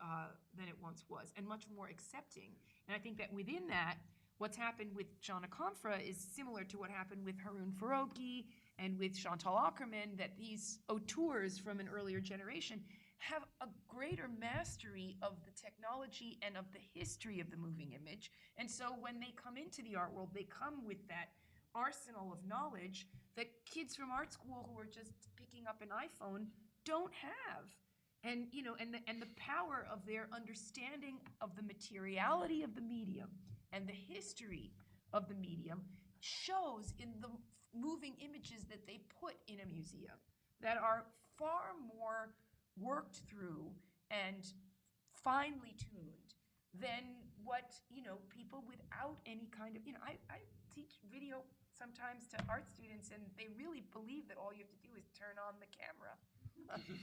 was, and much more accepting. And I think that within that, what's happened with Jana Confra is similar to what happened with Haroon Farouki and with Chantal Ackerman, that these auteurs from an earlier generation have a greater mastery of the technology and of the history of the moving image. And so when they come into the art world, they come with that arsenal of knowledge that kids from art school who are just picking up an iPhone don't have. And the power of their understanding of the materiality of the medium and the history of the medium shows in the moving images that they put in a museum that are far more worked through and finely tuned than what people without any kind of I teach video sometimes to art students, and they really believe that all you have to do is turn on the camera.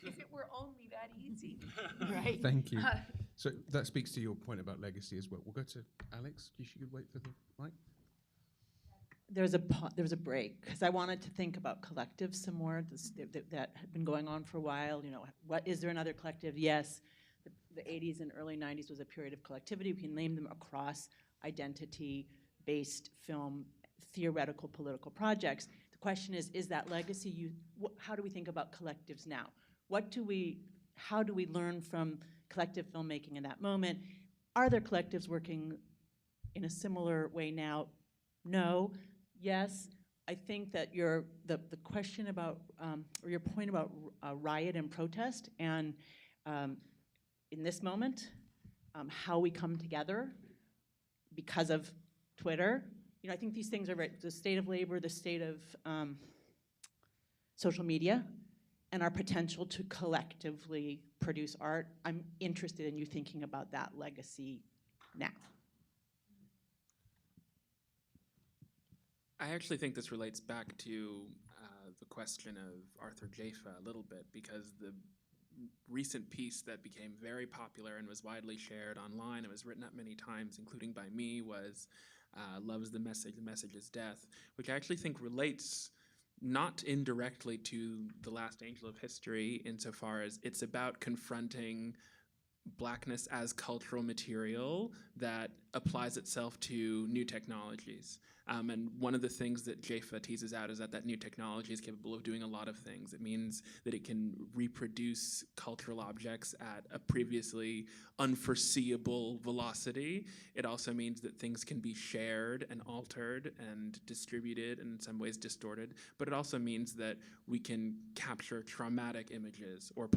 If it were only that easy, right? Thank you. So that speaks to your point about legacy as well. We'll go to Alex. You should wait for the mic. There was a break because I wanted to think about collectives some more that had been going on for a while. What is there another collective? Yes, the 80s and early 90s was a period of collectivity. We can name them across identity-based film, theoretical political projects. The question is that legacy? How do we think about collectives now? How do we learn from collective filmmaking in that moment? Are there collectives working in a similar way now? No. Yes. I think that the question about or your point about riot and protest, and in this moment, how we come together because of Twitter. I think these things are the state of labor, the state of social media, and our potential to collectively produce art. I'm interested in you thinking about that legacy now. I actually think this relates back to the question of Arthur Jafa a little bit, because the recent piece that became very popular and was widely shared online, it was written up many times, including by me, was Love is the Message is Death, which I actually think relates not indirectly to The Last Angel of History insofar as it's about confronting Blackness as cultural material that applies itself to new technologies. And one of the things that Jafa teases out is that new technology is capable of doing a lot of things. It means that it can reproduce cultural objects at a previously unforeseeable velocity. It also means that things can be shared and altered and distributed and in some ways distorted. But it also means that we can capture traumatic images or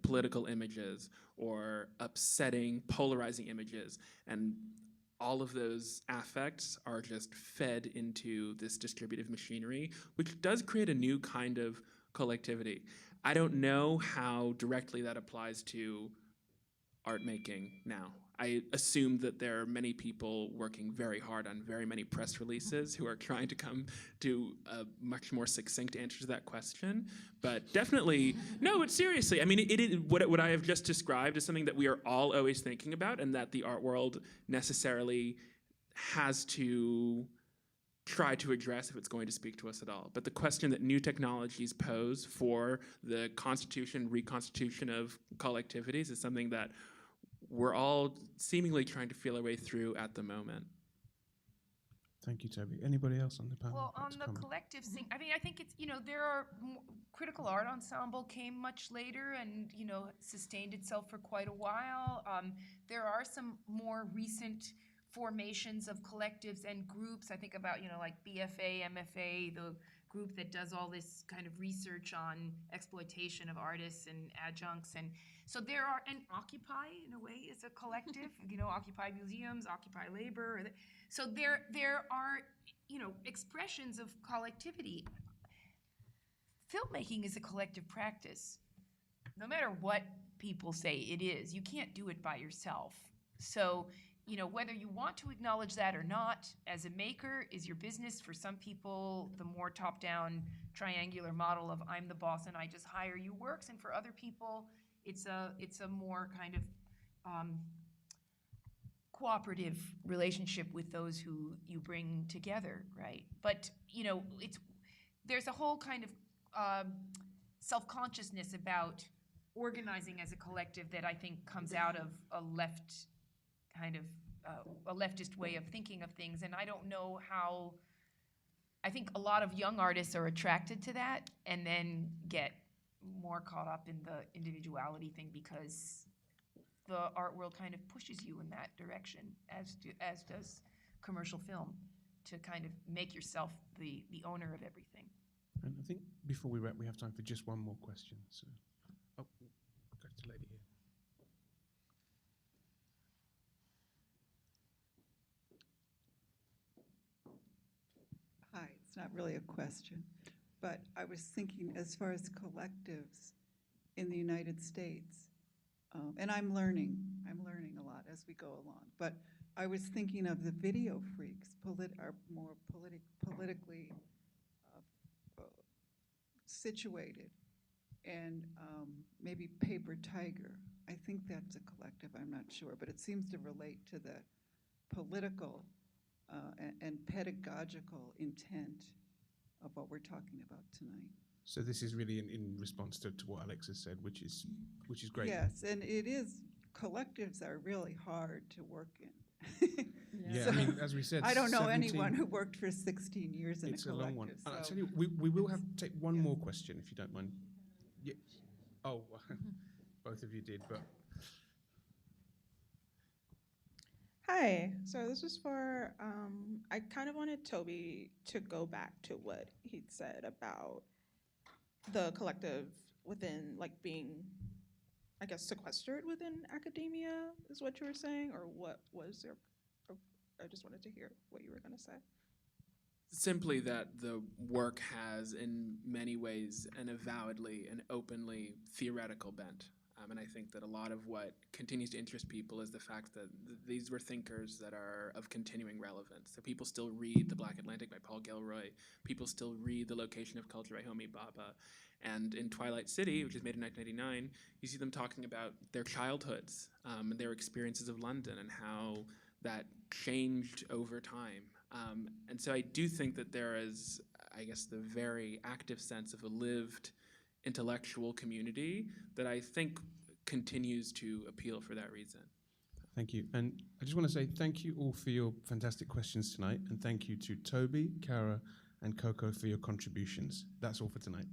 political images or upsetting, polarizing images. And all of those affects are just fed into this distributive machinery, which does create a new kind of collectivity. I don't know how directly that applies to art making now. I assume that there are many people working very hard on very many press releases who are trying to come to a much more succinct answer to that question. But definitely, no, but seriously, I mean, what I have just described is something that we are all always thinking about, and that the art world necessarily has to try to address if it's going to speak to us at all. But the question that new technologies pose for the constitution, reconstitution of collectivities is something that we're all seemingly trying to feel our way through at the moment. Thank you, Toby. Anybody else on the panel? Well, on the collective thing, I mean, I think it's, there are, Critical Art Ensemble came much later and, sustained itself for quite a while. There are some more recent formations of collectives and groups. I think about, like BFA, MFA, the group that does all this kind of research on exploitation of artists and adjuncts. And so there are, and Occupy, in a way, is a collective, Occupy Museums, Occupy Labor. So there are, expressions of collectivity. Filmmaking is a collective practice. No matter what people say it is, you can't do it by yourself. So whether you want to acknowledge that or not, as a maker, is your business. For some people, the more top-down triangular model of I'm the boss and I just hire you works, and for other people, it's a more kind of cooperative relationship with those who you bring together, right? But there's a whole kind of self-consciousness about organizing as a collective that I think comes out of a leftist way of thinking of things, and I don't know how. I think a lot of young artists are attracted to that and then get more caught up in the individuality thing because the art world kind of pushes you in that direction, as does commercial film, to kind of make yourself the owner of everything. And I think before we wrap, we have time for just one more question. So, go to the lady here. Hi, it's not really a question, but I was thinking as far as collectives in the United States, and I'm learning a lot as we go along, but I was thinking of the video freaks, are more politically situated, and maybe Paper Tiger. I think that's a collective, I'm not sure, but it seems to relate to the political and pedagogical intent of what we're talking about tonight. So this is really in response to what Alex has said, which is great. Yes, and it is, collectives are really hard to work in. Yeah, I mean, as we said, I don't know anyone who worked for 16 years in a collective. It's a long one. So. I'll tell you, we will have to take one more question, if you don't mind. Yeah. Oh, both of you did, but. Hi, so this is for, I kind of wanted Toby to go back to what he'd said about the collective within, like, being, I guess, sequestered within academia, is what you were saying, or what was your, I just wanted to hear what you were gonna say. Simply that the work has, in many ways, an avowedly and openly theoretical bent. And I think that a lot of what continues to interest people is the fact that these were thinkers that are of continuing relevance. So people still read The Black Atlantic by Paul Gilroy. People still read The Location of Culture by Homi Bhabha. And in Twilight City, which was made in 1999, you see them talking about their childhoods, and their experiences of London and how that changed over time. And so I do think that there is, I guess, the very active sense of a lived intellectual community that I think continues to appeal for that reason. Thank you. And I just want to say thank you all for your fantastic questions tonight, and thank you to Toby, Kara, and Coco for your contributions. That's all for tonight.